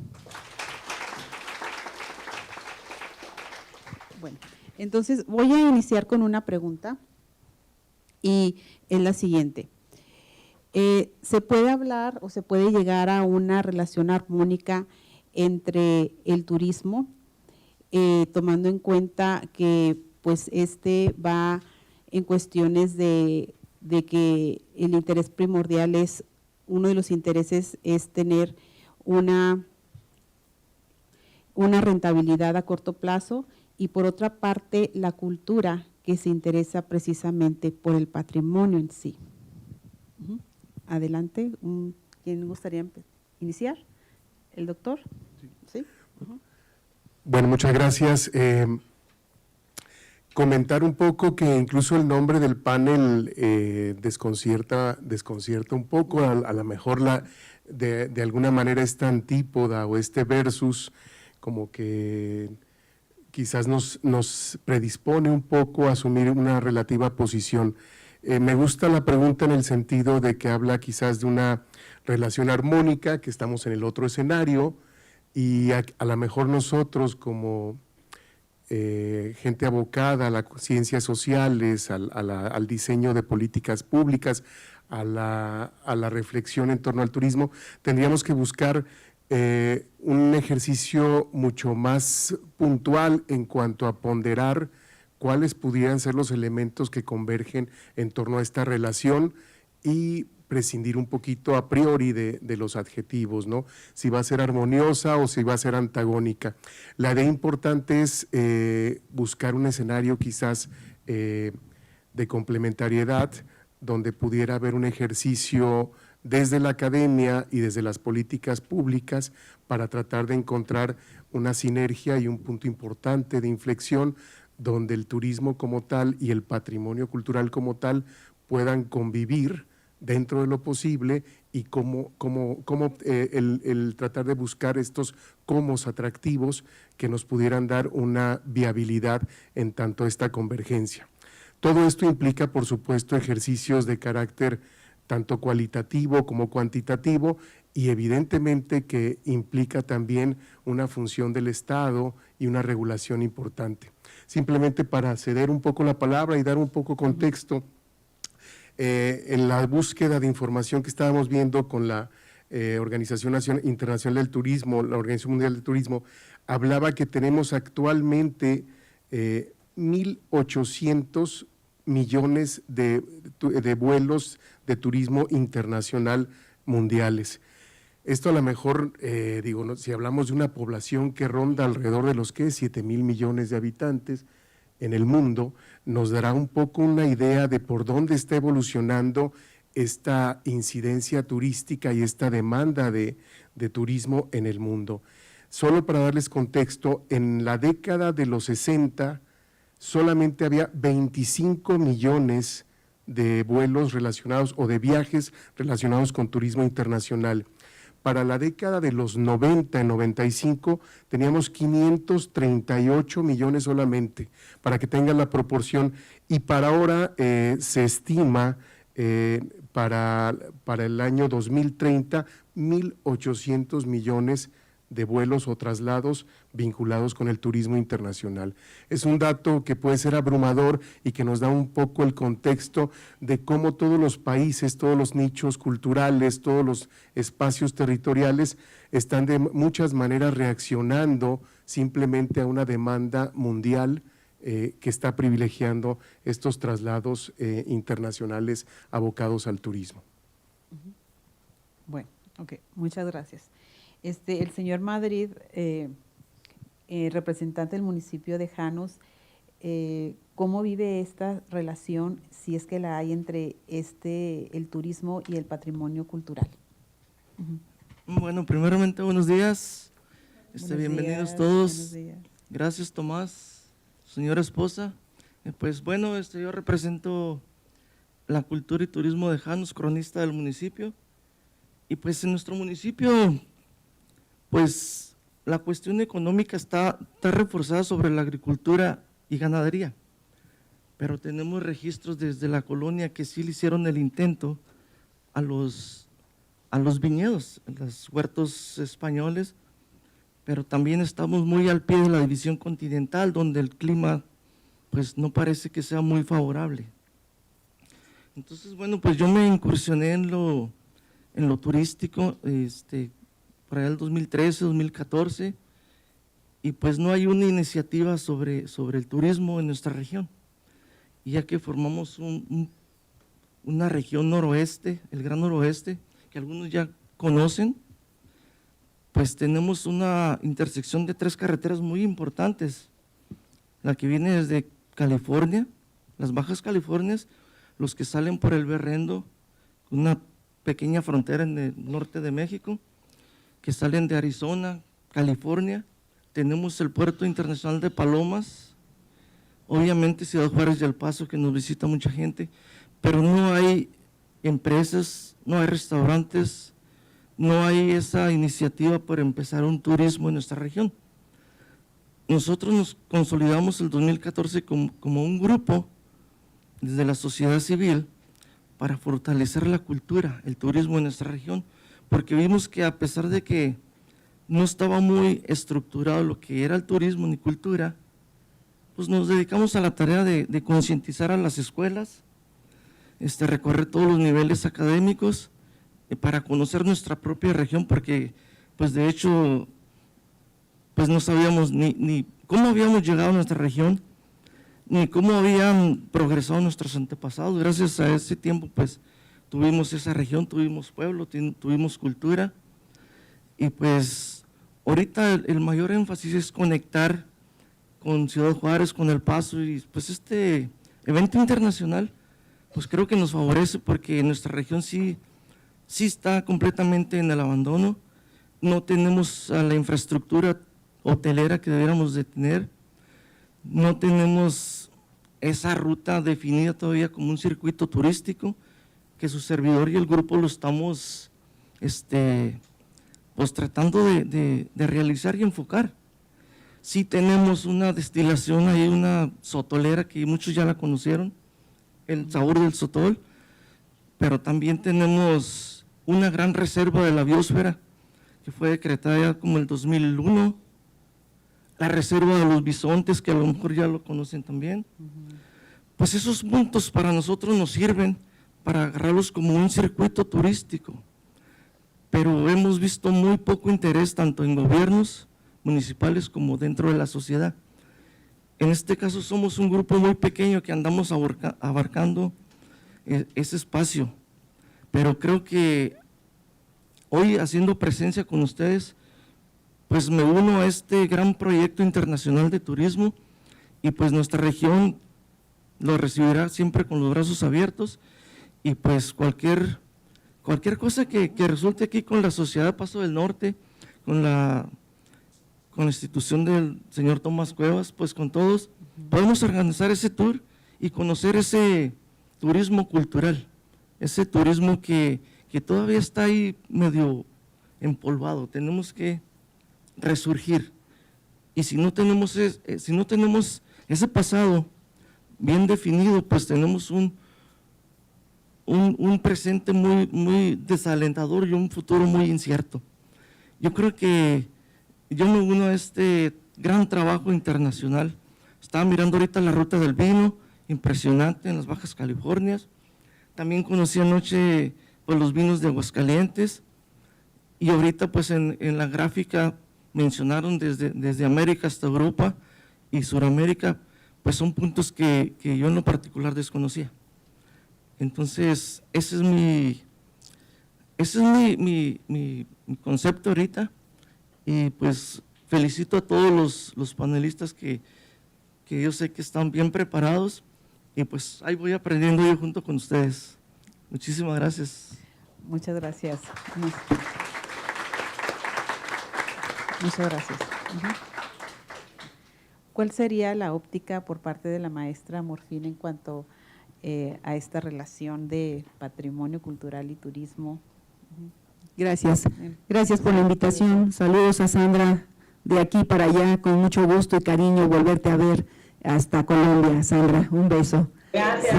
Bueno, entonces voy a iniciar con una pregunta y es la siguiente. ¿Se puede hablar o se puede llegar a una relación armónica entre el turismo, tomando en cuenta que pues va en cuestiones de que el interés primordial es, uno de los intereses es tener una rentabilidad a corto plazo, y por otra parte la cultura que se interesa precisamente por el patrimonio en sí? Adelante, ¿quién gustaría iniciar? ¿El doctor? ¿Sí? Bueno, muchas gracias. Comentar un poco que incluso el nombre del panel desconcierta un poco, a lo mejor de alguna manera esta antípoda o este versus como que quizás nos predispone un poco a asumir una relativa posición. Me gusta la pregunta en el sentido de que habla quizás de una relación armónica, que estamos en el otro escenario, y a lo mejor nosotros como gente abocada a las ciencias sociales, al diseño de políticas públicas, a la reflexión en torno al turismo, tendríamos que buscar un ejercicio mucho más puntual en cuanto a ponderar cuáles pudieran ser los elementos que convergen en torno a esta relación y prescindir un poquito a priori de los adjetivos, ¿no? Si va a ser armoniosa o si va a ser antagónica. La idea importante es buscar un escenario quizás de complementariedad, donde pudiera haber un ejercicio desde la academia y desde las políticas públicas para tratar de encontrar una sinergia y un punto importante de inflexión donde el turismo como tal y el patrimonio cultural como tal puedan convivir dentro de lo posible, y el tratar de buscar estos comos atractivos que nos pudieran dar una viabilidad en tanto esta convergencia. Todo esto implica, por supuesto, ejercicios de carácter tanto cualitativo como cuantitativo, y evidentemente que implica también una función del Estado y una regulación importante. Simplemente para ceder un poco la palabra y dar un poco contexto, en la búsqueda de información que estábamos viendo con la Organización Internacional del Turismo, la Organización Mundial del Turismo, hablaba que tenemos actualmente 1.800 millones de vuelos de turismo internacional mundiales. Esto a lo mejor, si hablamos de una población que ronda alrededor de los 7,000 millones de habitantes en el mundo, nos dará un poco una idea de por dónde está evolucionando esta incidencia turística y esta demanda de turismo en el mundo. Solo para darles contexto, en la década de los 60 solamente había 25 millones de vuelos relacionados o de viajes relacionados con turismo internacional. Para la década de los 90, 95, teníamos 538 millones solamente, para que tengan la proporción, y para ahora se estima para el año 2030, 1.800 millones de vuelos o traslados vinculados con el turismo internacional. Es un dato que puede ser abrumador y que nos da un poco el contexto de cómo todos los países, todos los nichos culturales, todos los espacios territoriales están de muchas maneras reaccionando simplemente a una demanda mundial que está privilegiando estos traslados internacionales abocados al turismo. Bueno, ok, muchas gracias. El señor Madrid, representante del municipio de Janos, ¿cómo vive esta relación, si es que la hay, entre el turismo y el patrimonio cultural? Bueno, primeramente, buenos días. Bienvenidos días, todos. buenos días. Gracias, Tomás, señora esposa. Pues bueno, yo represento la cultura y turismo de Janos, cronista del municipio. Y pues en nuestro municipio, pues la cuestión económica está reforzada sobre la agricultura y ganadería, pero tenemos registros desde la colonia que sí le hicieron el intento a los viñedos, a los huertos españoles, pero también estamos muy al pie de la división continental, donde el clima pues no parece que sea muy favorable. Entonces, bueno, pues yo me incursioné en lo turístico por allá el 2013, 2014, y pues no hay una iniciativa sobre el turismo en nuestra región, y ya que formamos una región noroeste, el Gran Noroeste, que algunos ya conocen, pues tenemos una intersección de 3 carreteras muy importantes, la que viene desde California, las Bajas Californias, los que salen por el Berrendo, una pequeña frontera en el norte de México, que salen de Arizona, California. Tenemos el Puerto Internacional de Palomas, obviamente Ciudad Juárez y El Paso, que nos visita mucha gente, pero no hay empresas, no hay restaurantes, no hay esa iniciativa por empezar un turismo en nuestra región. Nosotros nos consolidamos el 2014 como un grupo desde la sociedad civil para fortalecer la cultura, el turismo en nuestra región, porque vimos que a pesar de que no estaba muy estructurado lo que era el turismo ni cultura, pues nos dedicamos a la tarea de concientizar a las escuelas, recorrer todos los niveles académicos para conocer nuestra propia región, porque pues de hecho pues no sabíamos ni cómo habíamos llegado a nuestra región, ni cómo habían progresado nuestros antepasados. Gracias a ese tiempo pues tuvimos esa región, tuvimos pueblo, tuvimos cultura, y pues ahorita el mayor énfasis es conectar con Ciudad Juárez, con El Paso, y pues este evento internacional pues creo que nos favorece porque nuestra región sí está completamente en el abandono, no tenemos la infraestructura hotelera que deberíamos de tener, no tenemos esa ruta definida todavía como un circuito turístico, que su servidor y el grupo lo estamos pues tratando de realizar y enfocar. Sí tenemos una destilación ahí, una sotolera que muchos ya la conocieron, el sabor del sotol, pero también tenemos una gran reserva de la biosfera que fue decretada ya como el 2001, la reserva de los bisontes, que a lo mejor ya lo conocen también. Pues esos puntos para nosotros nos sirven para agarrarlos como un circuito turístico, pero hemos visto muy poco interés tanto en gobiernos municipales como dentro de la sociedad. En este caso somos un grupo muy pequeño que andamos abarcando ese espacio, pero creo que hoy haciendo presencia con ustedes, pues me uno a este gran proyecto internacional de turismo, y pues nuestra región lo recibirá siempre con los brazos abiertos, y pues cualquier cosa que resulte aquí con la Sociedad Paso del Norte, con la institución del señor Tomás Cuevas, pues con todos podemos organizar ese tour y conocer ese turismo cultural, ese turismo que todavía está ahí medio empolvado. Tenemos que resurgir, y si no tenemos ese pasado bien definido, pues tenemos un presente muy desalentador y un futuro muy incierto. Yo creo que yo me uno a este gran trabajo internacional. Estaba mirando ahorita la ruta del vino, impresionante en las Bajas Californias. También conocí anoche pues, los vinos de Aguascalientes, y ahorita pues en la gráfica mencionaron desde América hasta Europa y Suramérica, pues son puntos que yo en lo particular desconocía. Entonces, ese es mi concepto ahorita, y pues felicito a todos los panelistas que yo sé que están bien preparados, y pues ahí voy aprendiendo yo junto con ustedes. Muchísimas gracias. Muchas gracias. Muchas gracias. ¿Cuál sería la óptica por parte de la maestra Morfín en cuanto a esta relación de patrimonio cultural y turismo? Gracias. Gracias por la invitación. Saludos a Sandra de aquí para allá, con mucho gusto y cariño volverte a ver hasta Colombia. Sandra, un beso. Gracias.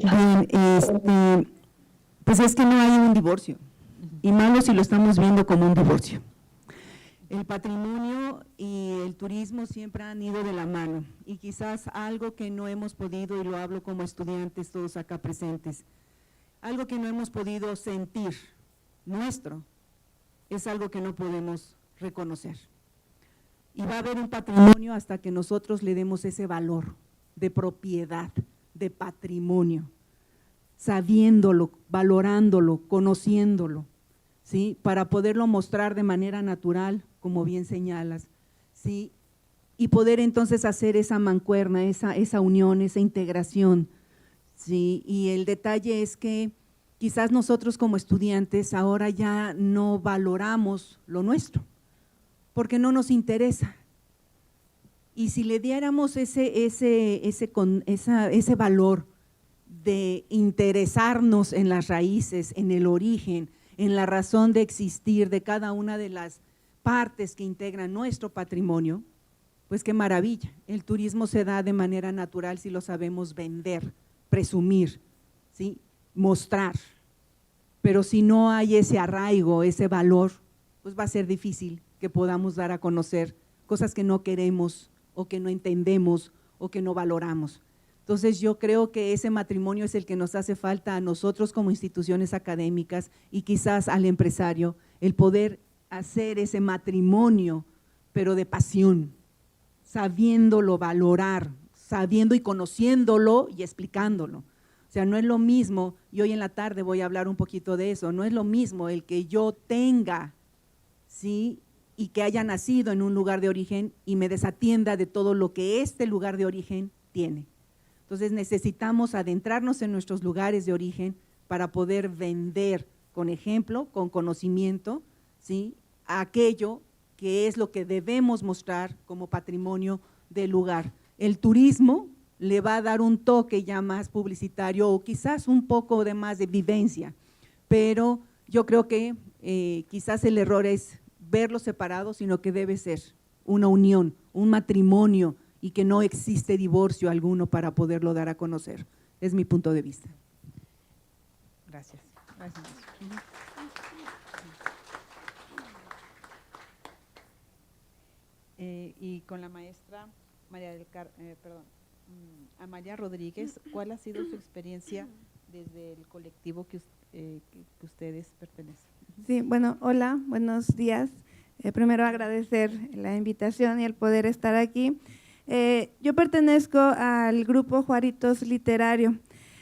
Bien, pues es que no hay un divorcio, y malo si lo estamos viendo como un divorcio. El patrimonio y el turismo siempre han ido de la mano y quizás algo que no hemos podido, y lo hablo como estudiantes todos acá presentes, algo que no hemos podido sentir nuestro, es algo que no podemos reconocer. Y va a haber un patrimonio hasta que nosotros le demos ese valor de propiedad, de patrimonio, sabiéndolo, valorándolo, conociéndolo, ¿sí? Para poderlo mostrar de manera natural, como bien señalas, ¿sí? Y poder entonces hacer esa mancuerna, esa unión, esa integración, ¿sí? Y el detalle es que quizás nosotros como estudiantes ahora ya no valoramos lo nuestro, porque no nos interesa. Y si le diéramos ese valor de interesarnos en las raíces, en el origen, en la razón de existir de cada una de las partes que integran nuestro patrimonio, pues qué maravilla. El turismo se da de manera natural si lo sabemos vender, presumir, ¿sí? Mostrar. Pero si no hay ese arraigo, ese valor, pues va a ser difícil que podamos dar a conocer cosas que no queremos o que no entendemos o que no valoramos. Entonces yo creo que ese matrimonio es el que nos hace falta a nosotros como instituciones académicas y quizás al empresario, el poder hacer ese matrimonio, pero de pasión, sabiéndolo valorar, sabiendo y conociéndolo y explicándolo. O sea, no es lo mismo, y hoy en la tarde voy a hablar un poquito de eso, no es lo mismo el que yo tenga, ¿sí?, y que haya nacido en un lugar de origen y me desatienda de todo lo que este lugar de origen tiene. Entonces necesitamos adentrarnos en nuestros lugares de origen para poder vender con ejemplo, con conocimiento, ¿sí?, aquello que es lo que debemos mostrar como patrimonio del lugar. El turismo le va a dar un toque ya más publicitario o quizás un poco de más de vivencia, pero yo creo que quizás el error es verlo separado, sino que debe ser una unión, un matrimonio y que no existe divorcio alguno para poderlo dar a conocer. Es mi punto de vista. Gracias. Gracias. Y con la maestra Amalia Rodríguez, ¿cuál ha sido su experiencia desde el colectivo que ustedes pertenecen? Sí, bueno, hola, buenos días. Primero agradecer la invitación y el poder estar aquí. Yo pertenezco al grupo Juaritos Literario.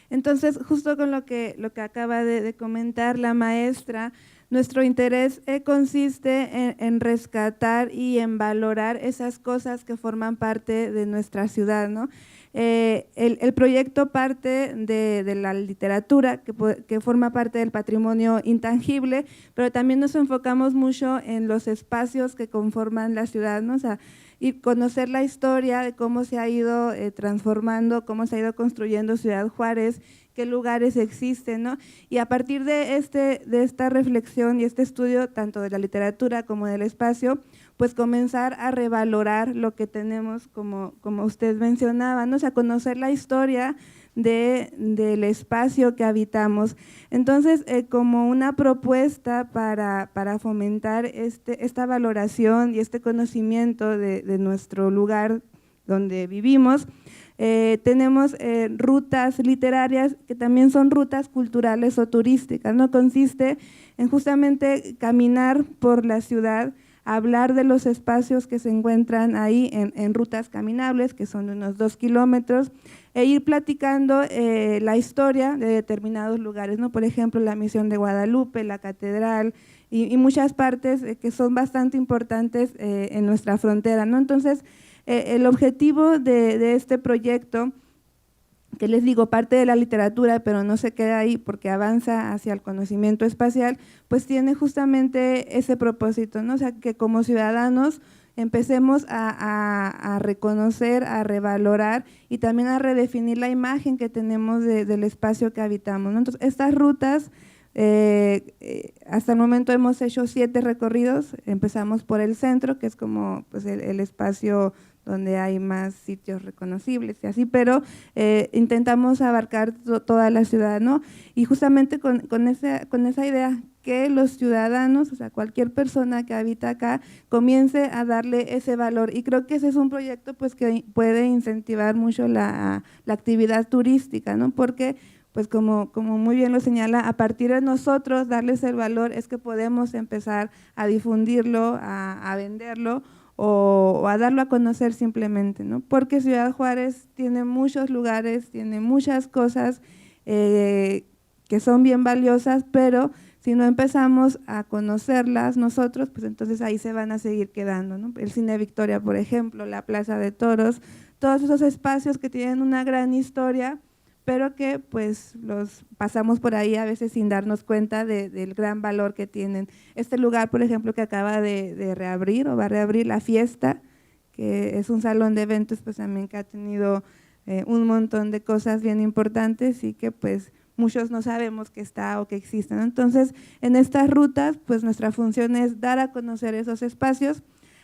Entonces, justo con lo que acaba de comentar la maestra, nuestro interés consiste en rescatar y en valorar esas cosas que forman parte de nuestra ciudad, ¿no? El proyecto parte de la literatura, que forma parte del patrimonio intangible, pero también nos enfocamos mucho en los espacios que conforman la ciudad, ¿no? O sea, y conocer la historia de cómo se ha ido transformando, cómo se ha ido construyendo Ciudad Juárez, qué lugares existen, ¿no? Y a partir de esta reflexión y este estudio, tanto de la literatura como del espacio, pues comenzar a revalorar lo que tenemos, como usted mencionaba, ¿no? O sea, conocer la historia del espacio que habitamos. Entonces, como una propuesta para fomentar esta valoración y este conocimiento de nuestro lugar donde vivimos, tenemos rutas literarias que también son rutas culturales o turísticas, ¿no? Consiste en justamente caminar por la ciudad, hablar de los espacios que se encuentran ahí en rutas caminables, que son de unos 2 kilómetros, e ir platicando la historia de determinados lugares, ¿no? Por ejemplo, la Misión de Guadalupe, la Catedral y muchas partes que son bastante importantes en nuestra frontera, ¿no? Entonces, el objetivo de este proyecto, que les digo, parte de la literatura, pero no se queda ahí porque avanza hacia el conocimiento espacial, pues tiene justamente ese propósito, ¿no? O sea, que como ciudadanos empecemos a reconocer, a revalorar y también a redefinir la imagen que tenemos del espacio que habitamos, ¿no? Entonces, estas rutas Hasta el momento hemos hecho 7 recorridos. Empezamos por el centro, que es como pues, el espacio donde hay más sitios reconocibles y así, pero intentamos abarcar toda la ciudad, ¿no? Y justamente con esa idea que los ciudadanos, o sea, cualquier persona que habita acá, comience a darle ese valor. Y creo que ese es un proyecto pues que puede incentivar mucho la actividad turística, ¿no? Porque pues como muy bien lo señala, a partir de nosotros darles el valor es que podemos empezar a difundirlo, a venderlo o a darlo a conocer simplemente, ¿no? Porque Ciudad Juárez tiene muchos lugares, tiene muchas cosas que son bien valiosas, pero si no empezamos a conocerlas nosotros, pues entonces ahí se van a seguir quedando, ¿no? El Cine Victoria, por ejemplo, la Plaza de Toros, todos esos espacios que tienen una gran historia, pero que pues los pasamos por ahí a veces sin darnos cuenta del gran valor que tienen. Este lugar, por ejemplo, que acaba de reabrir o va a reabrir La Fiesta, que es un salón de eventos pues también que ha tenido un montón de cosas bien importantes y que pues muchos no sabemos que está o que existe, ¿no? Entonces, en estas rutas, pues nuestra función es dar a conocer esos espacios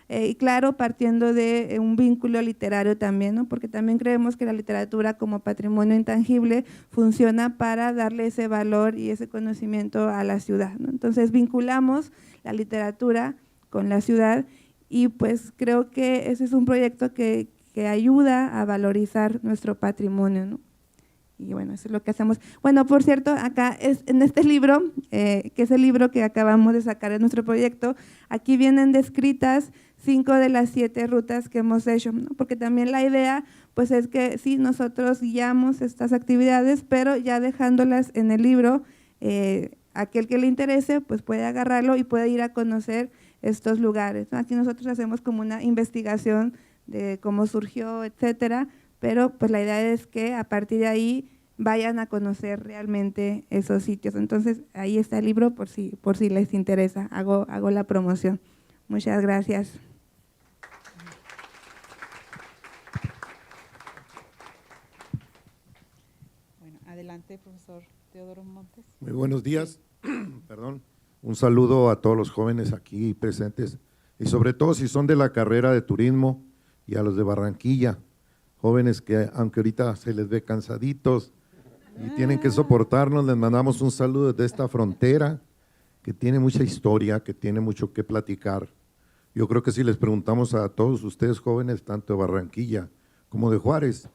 y claro, partiendo de un vínculo literario también, ¿no? Porque también creemos que la literatura como patrimonio intangible funciona para darle ese valor y ese conocimiento a la ciudad, ¿no? Entonces, vinculamos la literatura con la ciudad y pues creo que ese es un proyecto que ayuda a valorizar nuestro patrimonio, ¿no? Y bueno, eso es lo que hacemos. Bueno, por cierto, acá en este libro, que es el libro que acabamos de sacar de nuestro proyecto, aquí vienen descritas 5 de las 7 rutas que hemos hecho, ¿no? Porque también la idea pues es que sí, nosotros guiamos estas actividades, pero ya dejándolas en el libro, aquel que le interese pues puede agarrarlo y puede ir a conocer estos lugares, ¿no? Aquí nosotros hacemos como una investigación de cómo surgió, etcétera, pero pues la idea es que a partir de ahí vayan a conocer realmente esos sitios. Entonces ahí está el libro por si les interesa, hago la promoción. Muchas gracias. Bueno, adelante, profesor Teodoro Montes. Muy buenos días. Perdón. Un saludo a todos los jóvenes aquí presentes y sobre todo si son de la carrera de turismo y a los de Barranquilla, jóvenes que aunque ahorita se les ve cansaditos y tienen que soportarnos, les mandamos un saludo desde esta frontera que tiene mucha historia, que tiene mucho que platicar. Yo creo que si les preguntamos a todos ustedes jóvenes, tanto de Barranquilla como de Juárez,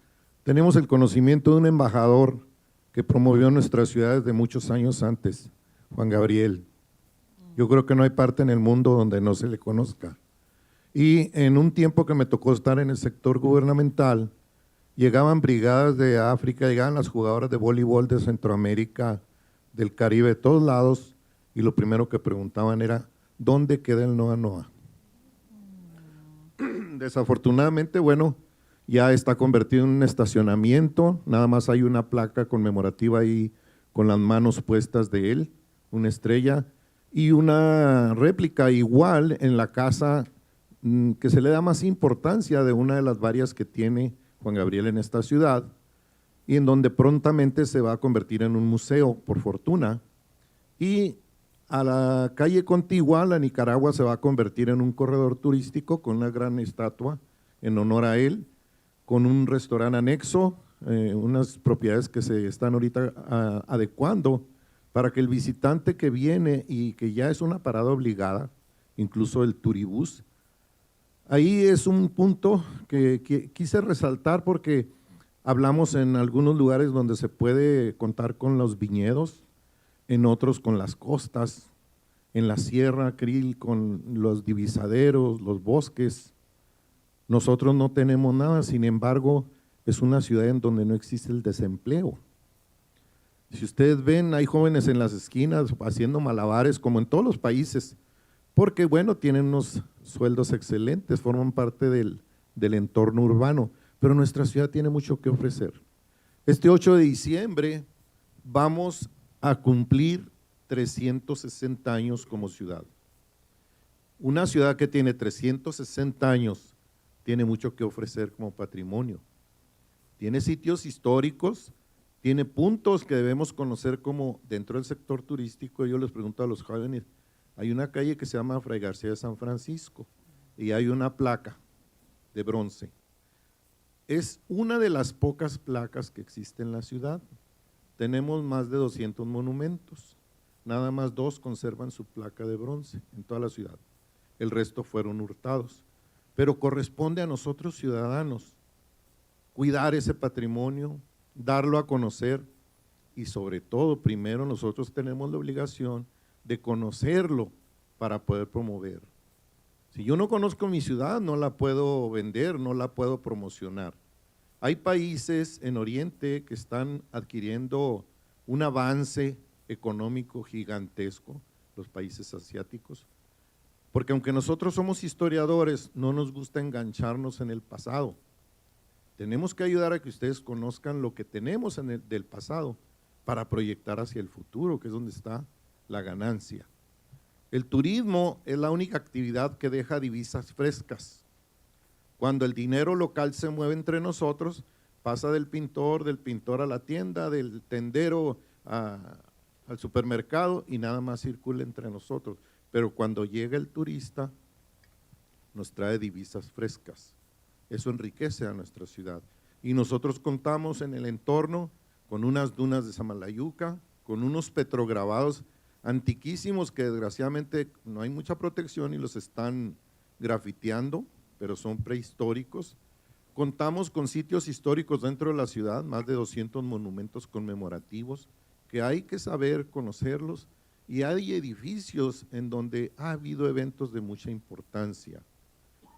tenemos el conocimiento de un embajador que promovió nuestras ciudades de muchos años antes, Juan Gabriel. Yo creo que no hay parte en el mundo donde no se le conozca. Y en un tiempo que me tocó estar en el sector gubernamental, llegaban brigadas de África, llegaban las jugadoras de voleibol de Centroamérica, del Caribe, de todos lados, y lo primero que preguntaban era, ¿dónde queda el Noa Noa? Desafortunadamente, bueno, ya está convertido en un estacionamiento, nada más hay una placa conmemorativa ahí con las manos puestas de él, una estrella, y una réplica igual en la casa que se le da más importancia de una de las varias que tiene Juan Gabriel en esta ciudad y en donde prontamente se va a convertir en un museo, por fortuna, y a la calle contigua, la Nicaragua, se va a convertir en un corredor turístico con una gran estatua en honor a él, con un restaurante anexo, unas propiedades que se están ahorita adecuando para que el visitante que viene y que ya es una parada obligada, incluso el turibús. Ahí es un punto que quise resaltar porque hablamos en algunos lugares donde se puede contar con los viñedos, en otros con las costas, en la sierra, Krill, con los divisaderos, los bosques. Nosotros no tenemos nada, sin embargo, es una ciudad en donde no existe el desempleo. Si ustedes ven, hay jóvenes en las esquinas haciendo malabares, como en todos los países, porque bueno, tienen unos sueldos excelentes, forman parte del entorno urbano, pero nuestra ciudad tiene mucho que ofrecer. Este 8 de diciembre vamos a cumplir 360 años como ciudad. Una ciudad que tiene 360 años tiene mucho que ofrecer como patrimonio. Tiene sitios históricos, tiene puntos que debemos conocer como dentro del sector turístico. Yo les pregunto a los jóvenes, hay una calle que se llama Fray García de San Francisco y hay una placa de bronce. Es una de las pocas placas que existe en la ciudad. Tenemos más de 200 monumentos, nada más 2 conservan su placa de bronce en toda la ciudad. El resto fueron hurtados, pero corresponde a nosotros ciudadanos cuidar ese patrimonio, darlo a conocer y sobre todo, primero nosotros tenemos la obligación de conocerlo para poder promover. Si yo no conozco mi ciudad, no la puedo vender, no la puedo promocionar. Hay países en Oriente que están adquiriendo un avance económico gigantesco, los países asiáticos, porque aunque nosotros somos historiadores, no nos gusta engancharnos en el pasado. Tenemos que ayudar a que ustedes conozcan lo que tenemos del pasado para proyectar hacia el futuro, que es donde está la ganancia. El turismo es la única actividad que deja divisas frescas. Cuando el dinero local se mueve entre nosotros, pasa del pintor a la tienda, del tendero al supermercado y nada más circula entre nosotros. Pero cuando llega el turista, nos trae divisas frescas. Eso enriquece a nuestra ciudad. Y nosotros contamos en el entorno con unas dunas de Samalayuca, con unos petrograbados antiquísimos que desgraciadamente no hay mucha protección y los están grafiteando, pero son prehistóricos. Contamos con sitios históricos dentro de la ciudad, más de 200 monumentos conmemorativos, que hay que saber conocerlos, y hay edificios en donde ha habido eventos de mucha importancia.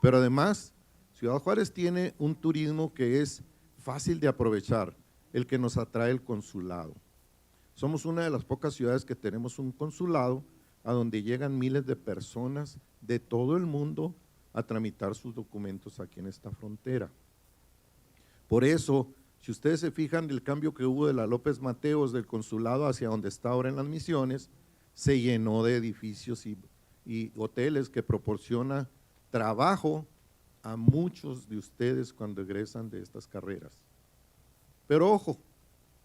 Pero además, Ciudad Juárez tiene un turismo que es fácil de aprovechar, el que nos atrae el consulado. Somos una de las pocas ciudades que tenemos un consulado a donde llegan miles de personas de todo el mundo a tramitar sus documentos aquí en esta frontera. Por eso, si ustedes se fijan del cambio que hubo de la López Mateos del consulado hacia donde está ahora en las Misiones, se llenó de edificios y hoteles que proporciona trabajo a muchos de ustedes cuando egresan de estas carreras. Pero ojo,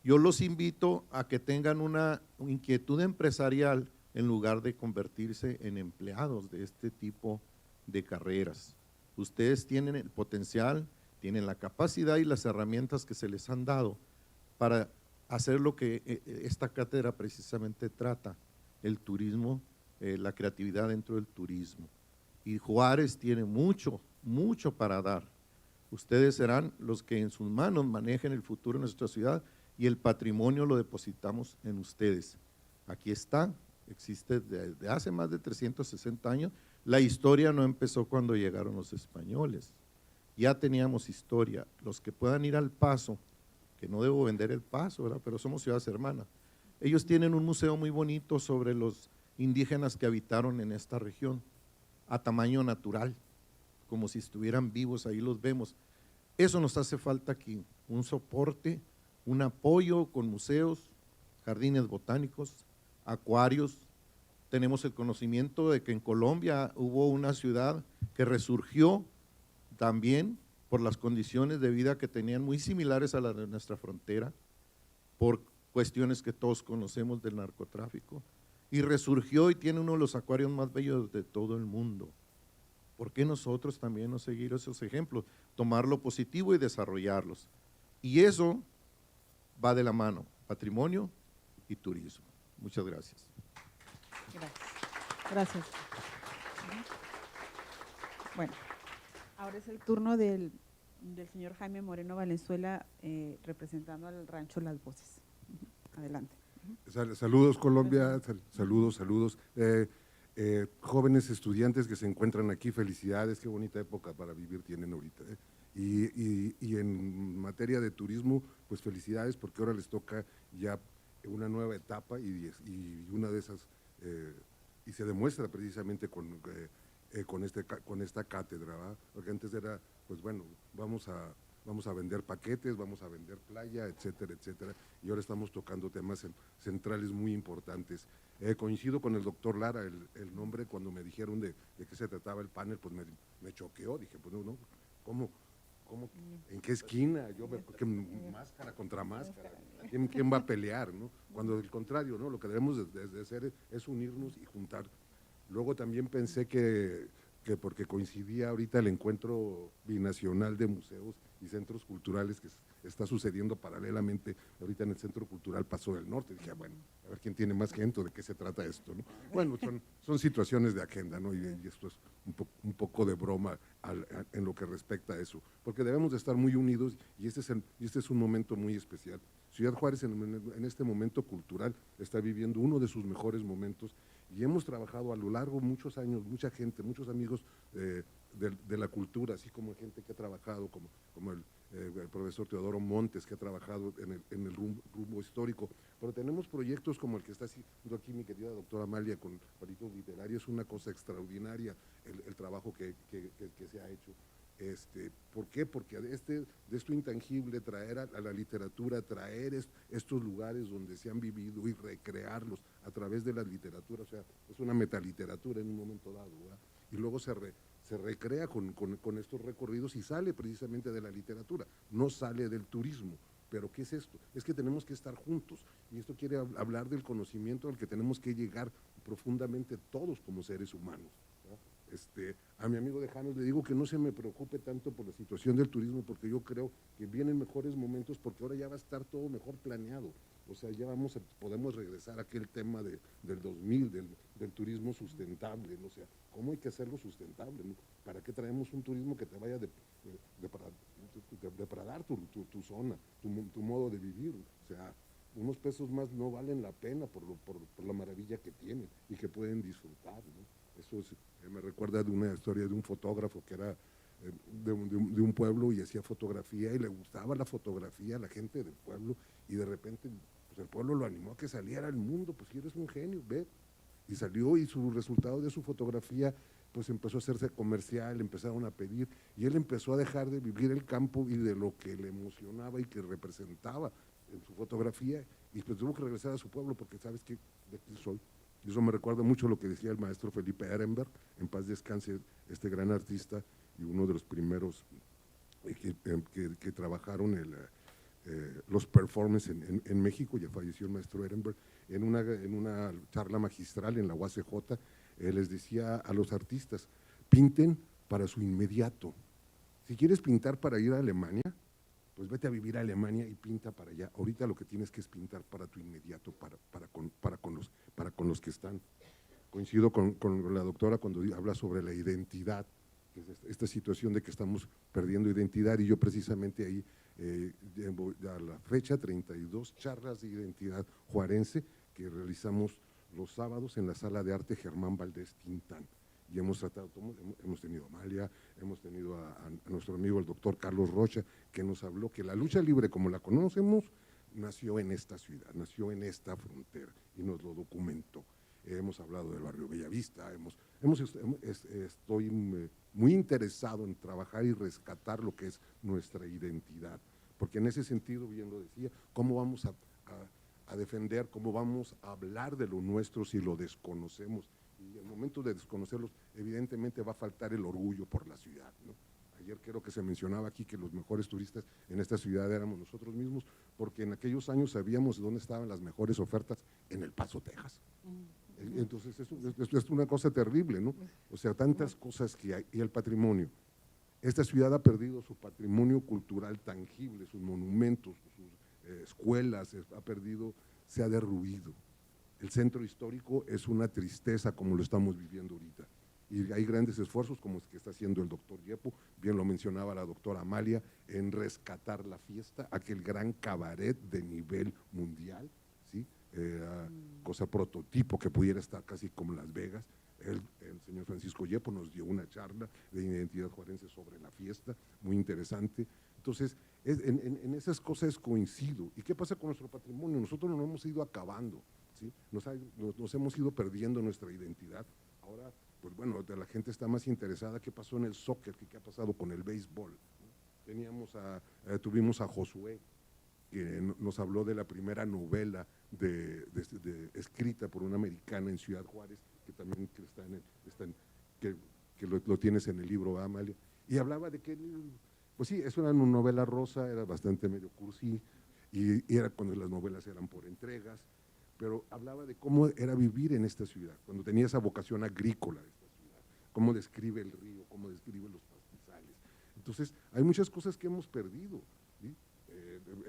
yo los invito a que tengan una inquietud empresarial en lugar de convertirse en empleados de este tipo de carreras. Ustedes tienen el potencial, tienen la capacidad y las herramientas que se les han dado para hacer lo que esta cátedra precisamente trata, el turismo, la creatividad dentro del turismo. Y Juárez tiene mucho, mucho para dar. Ustedes serán los que en sus manos manejen el futuro de nuestra ciudad y el patrimonio lo depositamos en ustedes. Aquí está, existe desde hace más de 360 años. La historia no empezó cuando llegaron los españoles, ya teníamos historia. Los que puedan ir al Paso, que no debo vender el Paso, ¿verdad? Pero somos ciudades hermanas. Ellos tienen un museo muy bonito sobre los indígenas que habitaron en esta región, a tamaño natural, como si estuvieran vivos, ahí los vemos. Eso nos hace falta aquí, un soporte, un apoyo con museos, jardines botánicos, acuarios. Tenemos el conocimiento de que en Colombia hubo una ciudad que resurgió también por las condiciones de vida que tenían muy similares a las de nuestra frontera, por cuestiones que todos conocemos del narcotráfico, y resurgió y tiene uno de los acuarios más bellos de todo el mundo. ¿Por qué nosotros también no seguir esos ejemplos? Tomar lo positivo y desarrollarlos. Y eso va de la mano, patrimonio y turismo. Muchas gracias. Gracias. Bueno, ahora es el turno del señor Jaime Moreno Valenzuela, representando al rancho Las Voces. Adelante. Saludos Colombia, saludos. Jóvenes estudiantes que se encuentran aquí, felicidades, qué bonita época para vivir tienen ahorita. Y en materia de turismo, pues felicidades porque ahora les toca ya una nueva etapa y una de esas, y se demuestra precisamente con esta cátedra, ¿verdad? Porque antes era, pues bueno, vamos a vender paquetes, vamos a vender playa, etcétera, etcétera, y ahora estamos tocando temas centrales muy importantes. Coincido con el doctor Lara, el nombre, cuando me dijeron de qué se trataba el panel, pues me choqueó, dije, pues no, ¿cómo? ¿Cómo? ¿En qué esquina? ¿Qué máscara contra máscara? ¿Quién va a pelear, no? Cuando al contrario, ¿no? Lo que debemos de hacer es unirnos y juntar. Luego también pensé que porque coincidía ahorita el encuentro binacional de museos y centros culturales que está sucediendo paralelamente ahorita en el Centro Cultural Paso del Norte. Dije, bueno, a ver quién tiene más gente o de qué se trata esto, ¿no? Bueno, son situaciones de agenda, ¿no? Y esto es un poco de broma en lo que respecta a eso, porque debemos de estar muy unidos y este es un momento muy especial. Ciudad Juárez en este momento cultural está viviendo uno de sus mejores momentos y hemos trabajado a lo largo muchos años, mucha gente, muchos amigos de la cultura, así como gente que ha trabajado, como el profesor Teodoro Montes, que ha trabajado en el rumbo histórico, pero tenemos proyectos como el que está haciendo aquí mi querida doctora Amalia con Juaritos Literarios, es una cosa extraordinaria el trabajo que se ha hecho. ¿Por qué? Porque de esto intangible, traer a la literatura, traer estos lugares donde se han vivido y recrearlos a través de la literatura, o sea, es una metaliteratura en un momento dado, ¿verdad? Y luego se recrea con estos recorridos y sale precisamente de la literatura, no sale del turismo. ¿Pero qué es esto? Es que tenemos que estar juntos y esto quiere hablar del conocimiento al que tenemos que llegar profundamente todos como seres humanos, ¿verdad? A mi amigo de Janos le digo que no se me preocupe tanto por la situación del turismo, porque yo creo que vienen mejores momentos, porque ahora ya va a estar todo mejor planeado. O sea, ya podemos regresar a aquel tema del 2000, del turismo sustentable, ¿no? O sea, ¿cómo hay que hacerlo sustentable, ¿no? ¿Para qué traemos un turismo que te vaya a depredar tu zona, tu modo de vivir? O sea, unos pesos más no valen la pena por la maravilla que tienen y que pueden disfrutar, ¿no? Eso me recuerda de una historia de un fotógrafo que era de un pueblo y hacía fotografía y le gustaba la fotografía a la gente del pueblo y de repente pues el pueblo lo animó a que saliera al mundo, pues si eres un genio, ve. Y salió y su resultado de su fotografía pues empezó a hacerse comercial, empezaron a pedir y él empezó a dejar de vivir el campo y de lo que le emocionaba y que representaba en su fotografía y pues tuvo que regresar a su pueblo porque sabes que de aquí soy. Y eso me recuerda mucho lo que decía el maestro Felipe Ehrenberg, en paz descanse, este gran artista y uno de los primeros que trabajaron los performances en México. Ya falleció el maestro Ehrenberg. En una charla magistral en la UACJ, les decía a los artistas, pinten para su inmediato. Si quieres pintar para ir a Alemania, pues vete a vivir a Alemania y pinta para allá. Ahorita lo que tienes que es pintar para tu inmediato, para con los que están. Coincido con la doctora cuando habla sobre la identidad, que es esta situación de que estamos perdiendo identidad, y yo precisamente ahí llevo a la fecha 32 charlas de identidad juarense que realizamos los sábados en la Sala de Arte Germán Valdés Tintán. Y hemos tenido a Amalia, hemos tenido a nuestro amigo el doctor Carlos Rocha, que nos habló que la lucha libre como la conocemos nació en esta ciudad, nació en esta frontera y nos lo documentó. Hemos hablado del barrio Bellavista, estoy muy interesado en trabajar y rescatar lo que es nuestra identidad, porque en ese sentido, bien lo decía, ¿cómo vamos a defender, cómo vamos a hablar de lo nuestro si lo desconocemos? Y en el momento de desconocerlos, evidentemente va a faltar el orgullo por la ciudad, ¿no? Ayer creo que se mencionaba aquí que los mejores turistas en esta ciudad éramos nosotros mismos, porque en aquellos años sabíamos dónde estaban las mejores ofertas, en El Paso, Texas. Entonces, esto es una cosa terrible, ¿no? O sea, tantas cosas que hay, y el patrimonio. Esta ciudad ha perdido su patrimonio cultural tangible, sus monumentos, sus escuelas, se ha derruido. El centro histórico es una tristeza como lo estamos viviendo ahorita. Y hay grandes esfuerzos como el que está haciendo el doctor Yepo, bien lo mencionaba la doctora Amalia, en rescatar la fiesta, aquel gran cabaret de nivel mundial, ¿sí? Cosa prototipo que pudiera estar casi como Las Vegas. El señor Francisco Yepo nos dio una charla de identidad juarense sobre la fiesta, muy interesante. Entonces, en esas cosas coincido. ¿Y qué pasa con nuestro patrimonio? Nosotros nos hemos ido acabando, ¿sí? Nos hemos ido perdiendo nuestra identidad. Ahora, pues bueno, la gente está más interesada qué pasó en el soccer, qué ha pasado con el béisbol, ¿no? Tuvimos a Josué, que nos habló de la primera novela escrita por una americana en Ciudad Juárez, que también que lo tienes en el libro, Amalia, y hablaba de que Pues sí, es una novela rosa, era bastante medio cursi, y era cuando las novelas eran por entregas, pero hablaba de cómo era vivir en esta ciudad, cuando tenía esa vocación agrícola de esta ciudad, cómo describe el río, cómo describe los pastizales. Entonces, hay muchas cosas que hemos perdido, ¿sí?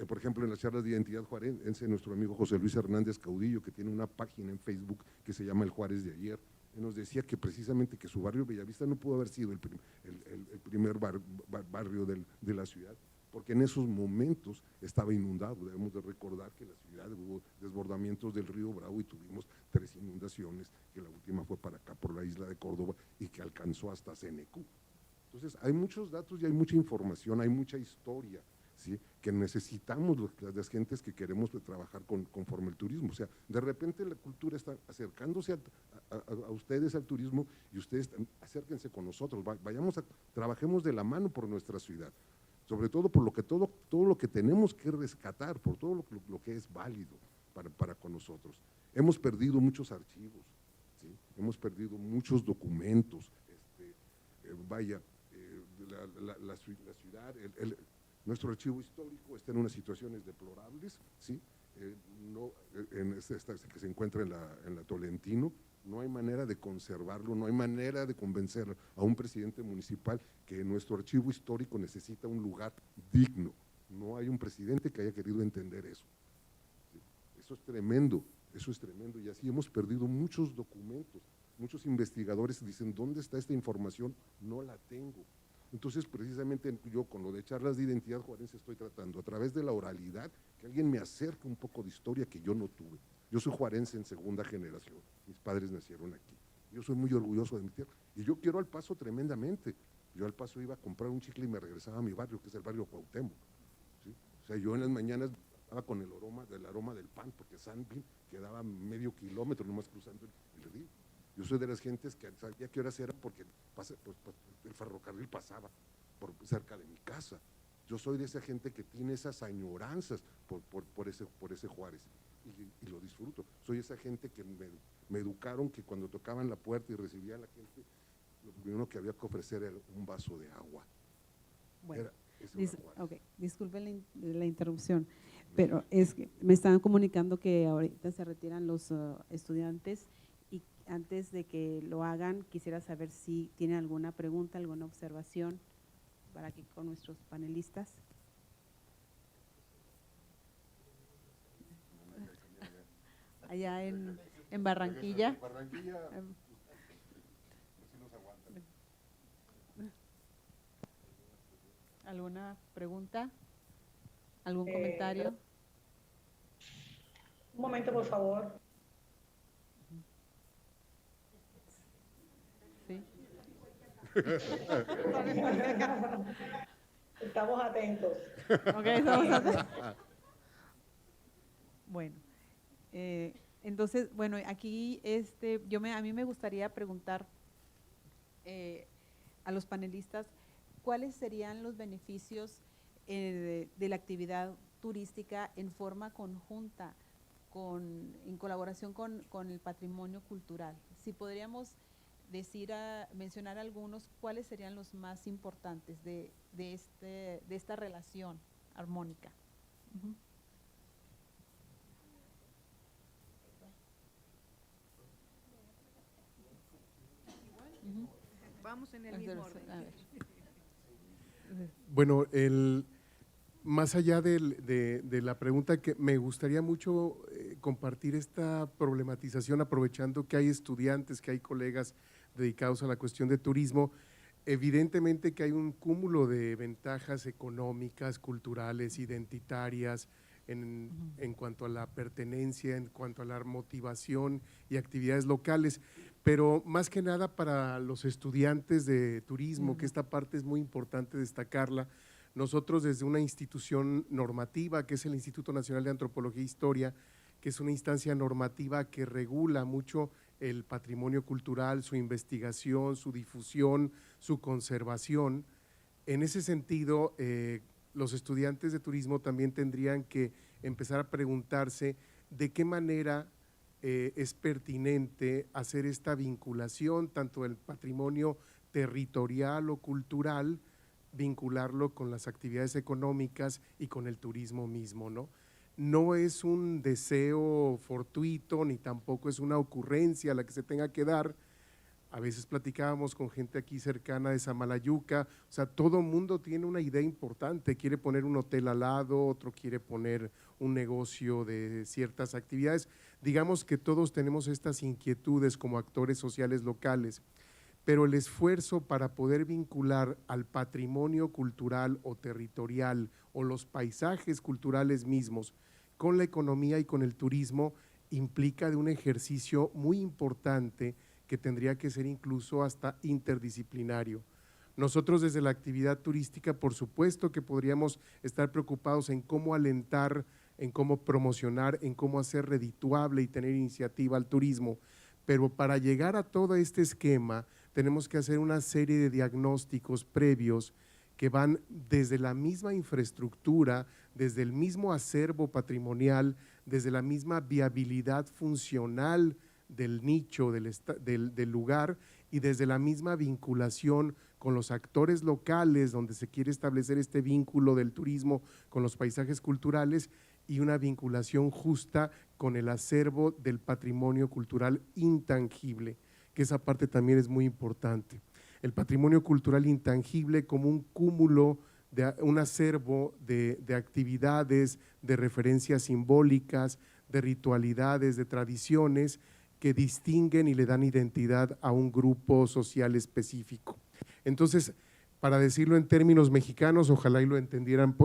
Por ejemplo, en las charlas de identidad juarense, nuestro amigo José Luis Hernández Caudillo, que tiene una página en Facebook que se llama El Juárez de Ayer, nos decía que precisamente que su barrio Bellavista no pudo haber sido el primer barrio de la ciudad, porque en esos momentos estaba inundado. Debemos de recordar que la ciudad hubo desbordamientos del río Bravo y tuvimos 3 inundaciones, que la última fue para acá, por la isla de Córdoba, y que alcanzó hasta Cenecú. Entonces, hay muchos datos y hay mucha información, hay mucha historia, ¿sí? Que necesitamos las gentes que queremos trabajar conforme el turismo. O sea, de repente la cultura está acercándose a ustedes al turismo, y ustedes acérquense con nosotros, trabajemos de la mano por nuestra ciudad, sobre todo por todo lo que tenemos que rescatar, por todo lo que es válido para con nosotros. Hemos perdido muchos archivos, ¿sí? Hemos perdido muchos documentos, la ciudad, nuestro archivo histórico está en unas situaciones deplorables, ¿sí? Que se encuentra en la Tolentino. No hay manera de conservarlo, no hay manera de convencer a un presidente municipal que nuestro archivo histórico necesita un lugar digno. No hay un presidente que haya querido entender eso. ¿Sí? Eso es tremendo, y así hemos perdido muchos documentos. Muchos investigadores dicen, ¿dónde está esta información? No la tengo. Entonces, precisamente yo con lo de charlas de identidad juarense estoy tratando, a través de la oralidad, que alguien me acerque un poco de historia que yo no tuve. Yo soy juarense en 2ª generación, mis padres nacieron aquí. Yo soy muy orgulloso de mi tierra, y yo quiero al Paso tremendamente. Yo al Paso iba a comprar un chicle y me regresaba a mi barrio, que es el barrio Cuauhtémoc, ¿sí? O sea, yo en las mañanas estaba con el aroma del pan, porque Sanpin quedaba medio kilómetro nomás cruzando el río. Yo soy de las gentes que sabía qué horas era porque el ferrocarril pasaba cerca de mi casa. Yo soy de esa gente que tiene esas añoranzas por ese Juárez, y lo disfruto. Soy esa gente que me educaron que cuando tocaban la puerta y recibía a la gente, lo primero que había que ofrecer era un vaso de agua. Bueno, disculpen la interrupción, pero es que me estaban comunicando que ahorita se retiran los estudiantes, y antes de que lo hagan, quisiera saber si tienen alguna pregunta, alguna observación para que con nuestros panelistas. Allá en Barranquilla. ¿Alguna pregunta? ¿Algún comentario? Un momento, por favor. Sí. Estamos atentos. Ok, estamos atentos. Bueno, entonces, bueno, aquí a mí me gustaría preguntar a los panelistas cuáles serían los beneficios de la actividad turística en forma conjunta, en colaboración con el patrimonio cultural. Si podríamos mencionar algunos, ¿cuáles serían los más importantes de esta relación armónica? Uh-huh. Uh-huh. Vamos en el mismo orden. Bueno, más allá de la pregunta, que me gustaría mucho compartir esta problematización, aprovechando que hay estudiantes, que hay colegas dedicados a la cuestión de turismo. Evidentemente que hay un cúmulo de ventajas económicas, culturales, identitarias, en cuanto a la pertenencia, en cuanto a la motivación y actividades locales, pero más que nada para los estudiantes de turismo, que esta parte es muy importante destacarla. Nosotros desde una institución normativa, que es el Instituto Nacional de Antropología e Historia, que es una instancia normativa que regula mucho el patrimonio cultural, su investigación, su difusión, su conservación. En ese sentido, los estudiantes de turismo también tendrían que empezar a preguntarse de qué manera es pertinente hacer esta vinculación tanto del patrimonio territorial o cultural vincularlo con las actividades económicas y con el turismo mismo, ¿no? No es un deseo fortuito ni tampoco es una ocurrencia la que se tenga que dar. A veces platicábamos con gente aquí cercana de Samalayuca, o sea, todo mundo tiene una idea importante, quiere poner un hotel al lado, otro quiere poner un negocio de ciertas actividades. Digamos que todos tenemos estas inquietudes como actores sociales locales, pero el esfuerzo para poder vincular al patrimonio cultural o territorial o los paisajes culturales mismos con la economía y con el turismo implica de un ejercicio muy importante que tendría que ser incluso hasta interdisciplinario. Nosotros desde la actividad turística, por supuesto que podríamos estar preocupados en cómo alentar, en cómo promocionar, en cómo hacer redituable y tener iniciativa al turismo, pero para llegar a todo este esquema tenemos que hacer una serie de diagnósticos previos que van desde la misma infraestructura, desde el mismo acervo patrimonial, desde la misma viabilidad funcional del nicho, del lugar y desde la misma vinculación con los actores locales donde se quiere establecer este vínculo del turismo con los paisajes culturales y una vinculación justa con el acervo del patrimonio cultural intangible, que esa parte también es muy importante. El patrimonio cultural intangible como un cúmulo, un acervo de actividades, de referencias simbólicas, de ritualidades, de tradiciones que distinguen y le dan identidad a un grupo social específico. Entonces, para decirlo en términos mexicanos, ojalá y lo entendieran,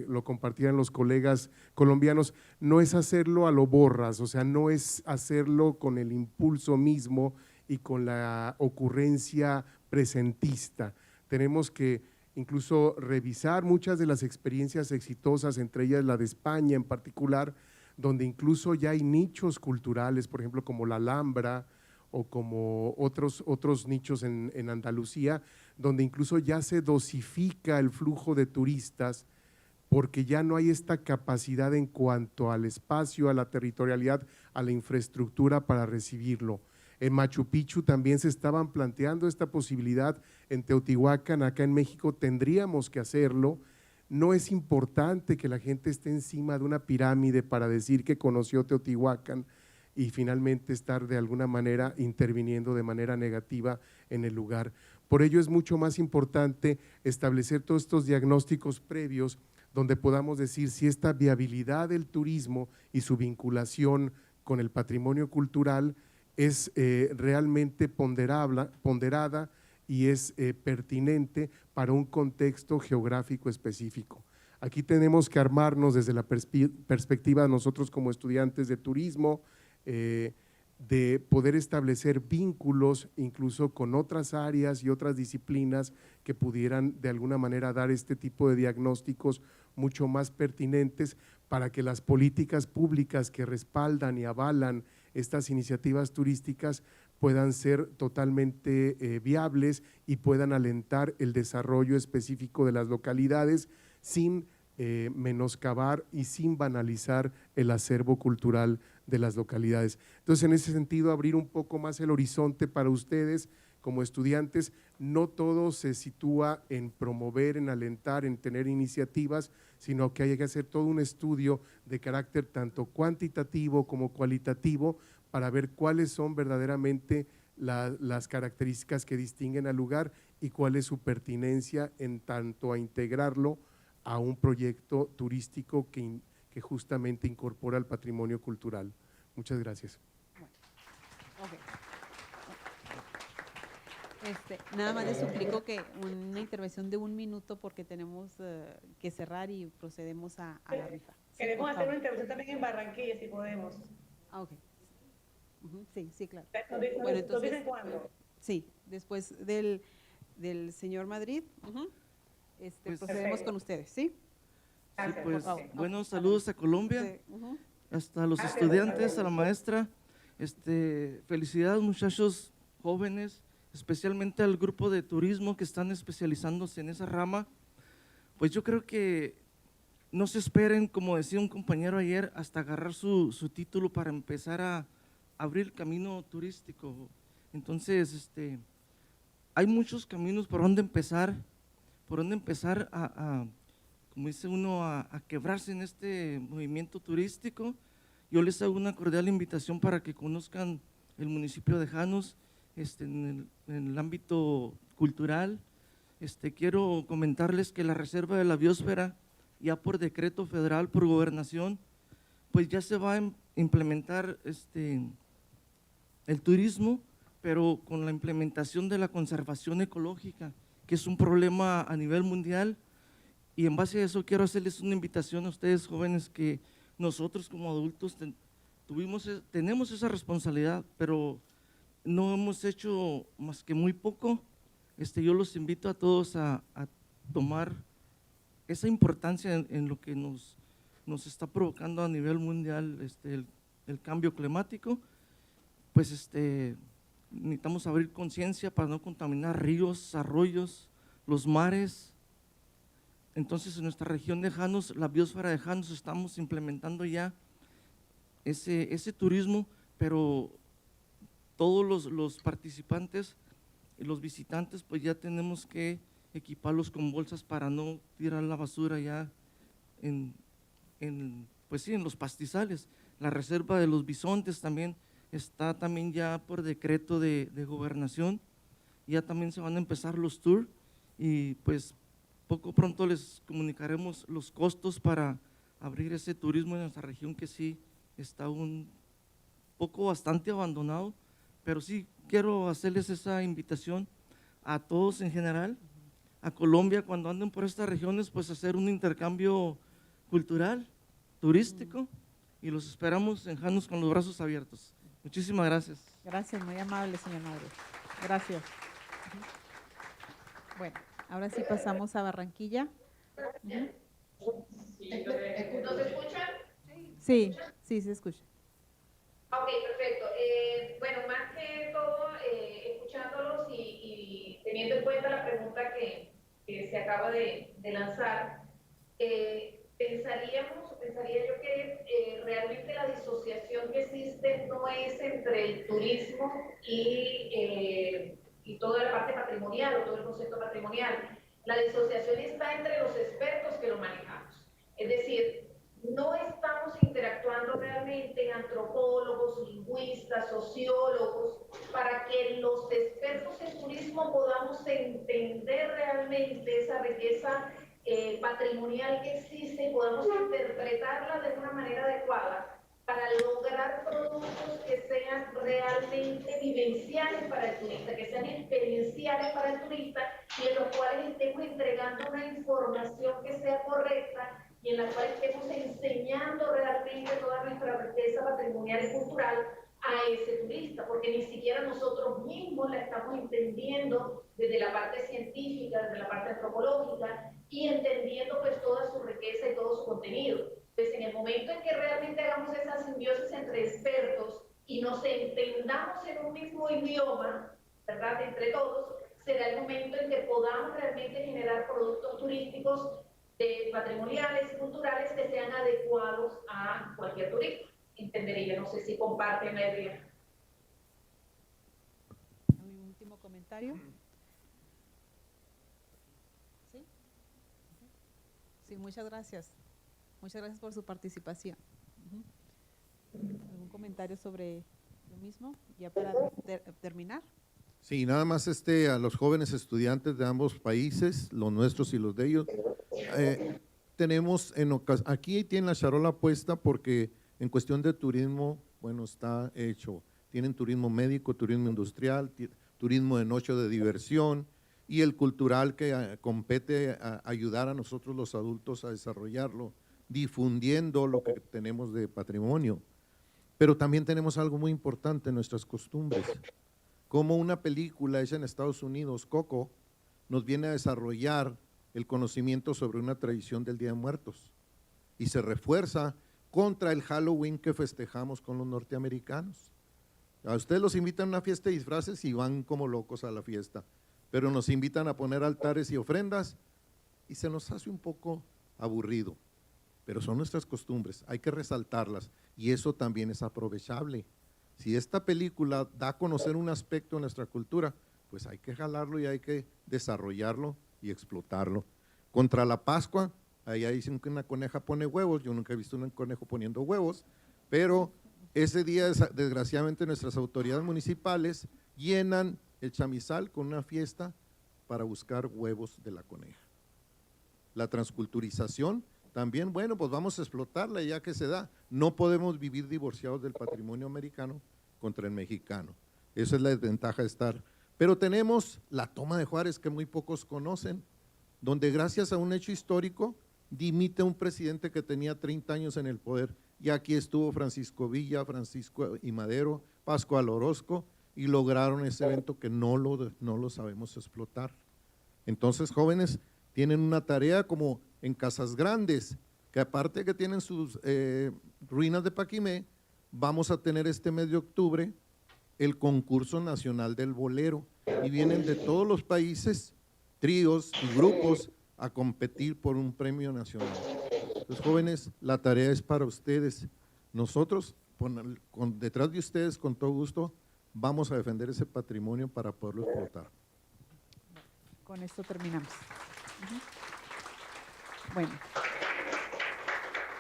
lo compartieran los colegas colombianos, no es hacerlo a lo Borras, o sea, no es hacerlo con el impulso mismo y con la ocurrencia presentista. Tenemos que incluso revisar muchas de las experiencias exitosas, entre ellas la de España en particular, donde incluso ya hay nichos culturales, por ejemplo, como la Alhambra o como otros nichos en Andalucía, donde incluso ya se dosifica el flujo de turistas porque ya no hay esta capacidad en cuanto al espacio, a la territorialidad, a la infraestructura para recibirlo. En Machu Picchu también se estaban planteando esta posibilidad, en Teotihuacán, acá en México tendríamos que hacerlo. No es importante que la gente esté encima de una pirámide para decir que conoció Teotihuacán y finalmente estar de alguna manera interviniendo de manera negativa en el lugar. Por ello es mucho más importante establecer todos estos diagnósticos previos donde podamos decir si esta viabilidad del turismo y su vinculación con el patrimonio cultural es realmente ponderada y es pertinente para un contexto geográfico específico. Aquí tenemos que armarnos desde la perspectiva de nosotros como estudiantes de turismo, de poder establecer vínculos incluso con otras áreas y otras disciplinas que pudieran de alguna manera dar este tipo de diagnósticos mucho más pertinentes para que las políticas públicas que respaldan y avalan estas iniciativas turísticas puedan ser totalmente viables y puedan alentar el desarrollo específico de las localidades sin menoscabar y sin banalizar el acervo cultural de las localidades. Entonces, en ese sentido, abrir un poco más el horizonte para ustedes como estudiantes. No todo se sitúa en promover, en alentar, en tener iniciativas, sino que hay que hacer todo un estudio de carácter tanto cuantitativo como cualitativo para ver cuáles son verdaderamente las características que distinguen al lugar y cuál es su pertinencia en tanto a integrarlo a un proyecto turístico que justamente incorpora el patrimonio cultural. Muchas gracias. Nada más les suplico que una intervención de 1 minuto porque tenemos que cerrar y procedemos a la rifa. Queremos hacer una intervención también en Barranquilla, si podemos. Ah, ok. Sí, claro. Bueno, entonces, ¿cuándo? Sí, después del señor Madrid, Pues, procedemos con ustedes, ¿sí? Sí, pues, buenos saludos a Colombia, hasta los estudiantes, a la maestra. Felicidades, muchachos jóvenes, especialmente al grupo de turismo que están especializándose en esa rama. Pues yo creo que no se esperen, como decía un compañero ayer, hasta agarrar su título para empezar a abrir el camino turístico. Entonces, hay muchos caminos por donde empezar. por dónde empezar como dice uno, a quebrarse en este movimiento turístico. Yo les hago una cordial invitación para que conozcan el municipio de Janos en el ámbito cultural. Quiero comentarles que la Reserva de la Biosfera, ya por decreto federal, por gobernación, pues ya se va a implementar el turismo, pero con la implementación de la conservación ecológica, que es un problema a nivel mundial. Y en base a eso quiero hacerles una invitación a ustedes jóvenes, que nosotros como adultos tenemos esa responsabilidad, pero no hemos hecho más que muy poco. Yo los invito a todos a tomar esa importancia en lo que nos está provocando a nivel mundial el cambio climático. Pues necesitamos abrir conciencia para no contaminar ríos, arroyos, los mares. Entonces, en nuestra región de Janos, la biosfera de Janos, estamos implementando ya ese turismo, pero todos los participantes y los visitantes, pues ya tenemos que equiparlos con bolsas para no tirar la basura ya pues sí, en los pastizales. La reserva de los bisontes también está también ya por decreto de gobernación. Ya también se van a empezar los tours y pues poco pronto les comunicaremos los costos para abrir ese turismo en nuestra región, que sí está un poco bastante abandonado, pero sí quiero hacerles esa invitación a todos en general, a Colombia, cuando anden por estas regiones, pues hacer un intercambio cultural, turístico, y los esperamos en Janos con los brazos abiertos. Muchísimas gracias. Gracias, muy amable, señor Mauro. Gracias. Bueno, ahora sí pasamos a Barranquilla. ¿Nos escuchan? Sí, sí, se escucha. Ok, perfecto. Bueno, más que todo, escuchándolos y teniendo en cuenta la pregunta que se acaba de lanzar, pensaría yo que realmente la disociación que existe no es entre el turismo y toda la parte patrimonial o todo el concepto patrimonial. La disociación está entre los expertos que lo manejamos. Es decir, no estamos interactuando realmente antropólogos, lingüistas, sociólogos, para que los expertos en turismo podamos entender realmente esa riqueza patrimonial que existe y podamos interpretarla de una manera adecuada para lograr productos que sean realmente vivenciales para el turista, que sean experienciales para el turista y en los cuales estemos entregando una información que sea correcta y en la cual estemos enseñando realmente toda nuestra riqueza patrimonial y cultural a ese turista, porque ni siquiera nosotros mismos la estamos entendiendo desde la parte científica, desde la parte antropológica y entendiendo pues toda su riqueza y todo su contenido. Pues en el momento en que realmente hagamos esa simbiosis entre expertos y nos entendamos en un mismo idioma, ¿verdad?, entre todos, será el momento en que podamos realmente generar productos turísticos patrimoniales y culturales que sean adecuados a cualquier turista. Entendería, no sé si comparten la idea. ¿Un último comentario? ¿Sí? Sí, muchas gracias. Muchas gracias por su participación. ¿Algún comentario sobre lo mismo? Ya para terminar. Sí, nada más a los jóvenes estudiantes de ambos países, los nuestros y los de ellos, tenemos aquí tienen la charola puesta porque en cuestión de turismo, bueno, está hecho. Tienen turismo médico, turismo industrial, turismo de noche de diversión y el cultural que compete a ayudar a nosotros los adultos a desarrollarlo, difundiendo lo que tenemos de patrimonio. Pero también tenemos algo muy importante en nuestras costumbres. Como una película hecha en Estados Unidos, Coco, nos viene a desarrollar el conocimiento sobre una tradición del Día de Muertos y se refuerza contra el Halloween que festejamos con los norteamericanos. A ustedes los invitan a una fiesta de disfraces y van como locos a la fiesta, pero nos invitan a poner altares y ofrendas y se nos hace un poco aburrido, pero son nuestras costumbres, hay que resaltarlas y eso también es aprovechable. Si esta película da a conocer un aspecto de nuestra cultura, pues hay que jalarlo y hay que desarrollarlo y explotarlo. Contra la Pascua, allá dicen que una coneja pone huevos, yo nunca he visto un conejo poniendo huevos, pero ese día, desgraciadamente, nuestras autoridades municipales llenan el chamizal con una fiesta para buscar huevos de la coneja. La transculturización también, bueno, pues vamos a explotarla ya que se da. No podemos vivir divorciados del patrimonio americano contra el mexicano. Esa es la desventaja de estar. Pero tenemos la toma de Juárez, que muy pocos conocen, donde gracias a un hecho histórico dimite un presidente que tenía 30 años en el poder, y aquí estuvo Francisco Villa, Francisco I. Madero, Pascual Orozco, y lograron ese evento que no lo sabemos explotar. Entonces, jóvenes, tienen una tarea como en Casas Grandes, que aparte que tienen sus ruinas de Paquimé, vamos a tener este mes de octubre el concurso nacional del bolero, y vienen de todos los países, tríos y grupos a competir por un premio nacional. Entonces, jóvenes, la tarea es para ustedes. Nosotros, detrás de ustedes, con todo gusto, vamos a defender ese patrimonio para poderlo explotar. Con esto terminamos.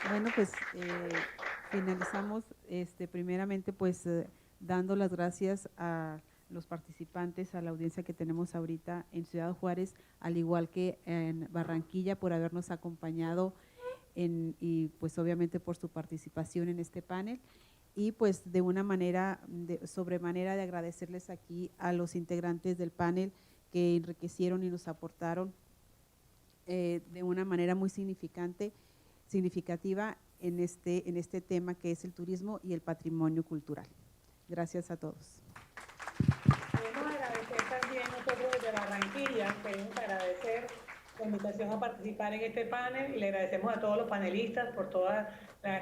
Bueno, pues finalizamos primeramente pues dando las gracias a los participantes, a la audiencia que tenemos ahorita en Ciudad Juárez, al igual que en Barranquilla, por habernos acompañado y pues obviamente por su participación en este panel. Y pues de una manera, sobremanera de agradecerles aquí a los integrantes del panel que enriquecieron y nos aportaron de una manera muy significativa en este tema que es el turismo y el patrimonio cultural. Gracias a todos. Queremos agradecer también nosotros desde Barranquilla, queremos agradecer la invitación a participar en este panel y le agradecemos a todos los panelistas por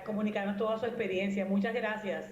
comunicarnos toda su experiencia. Muchas gracias.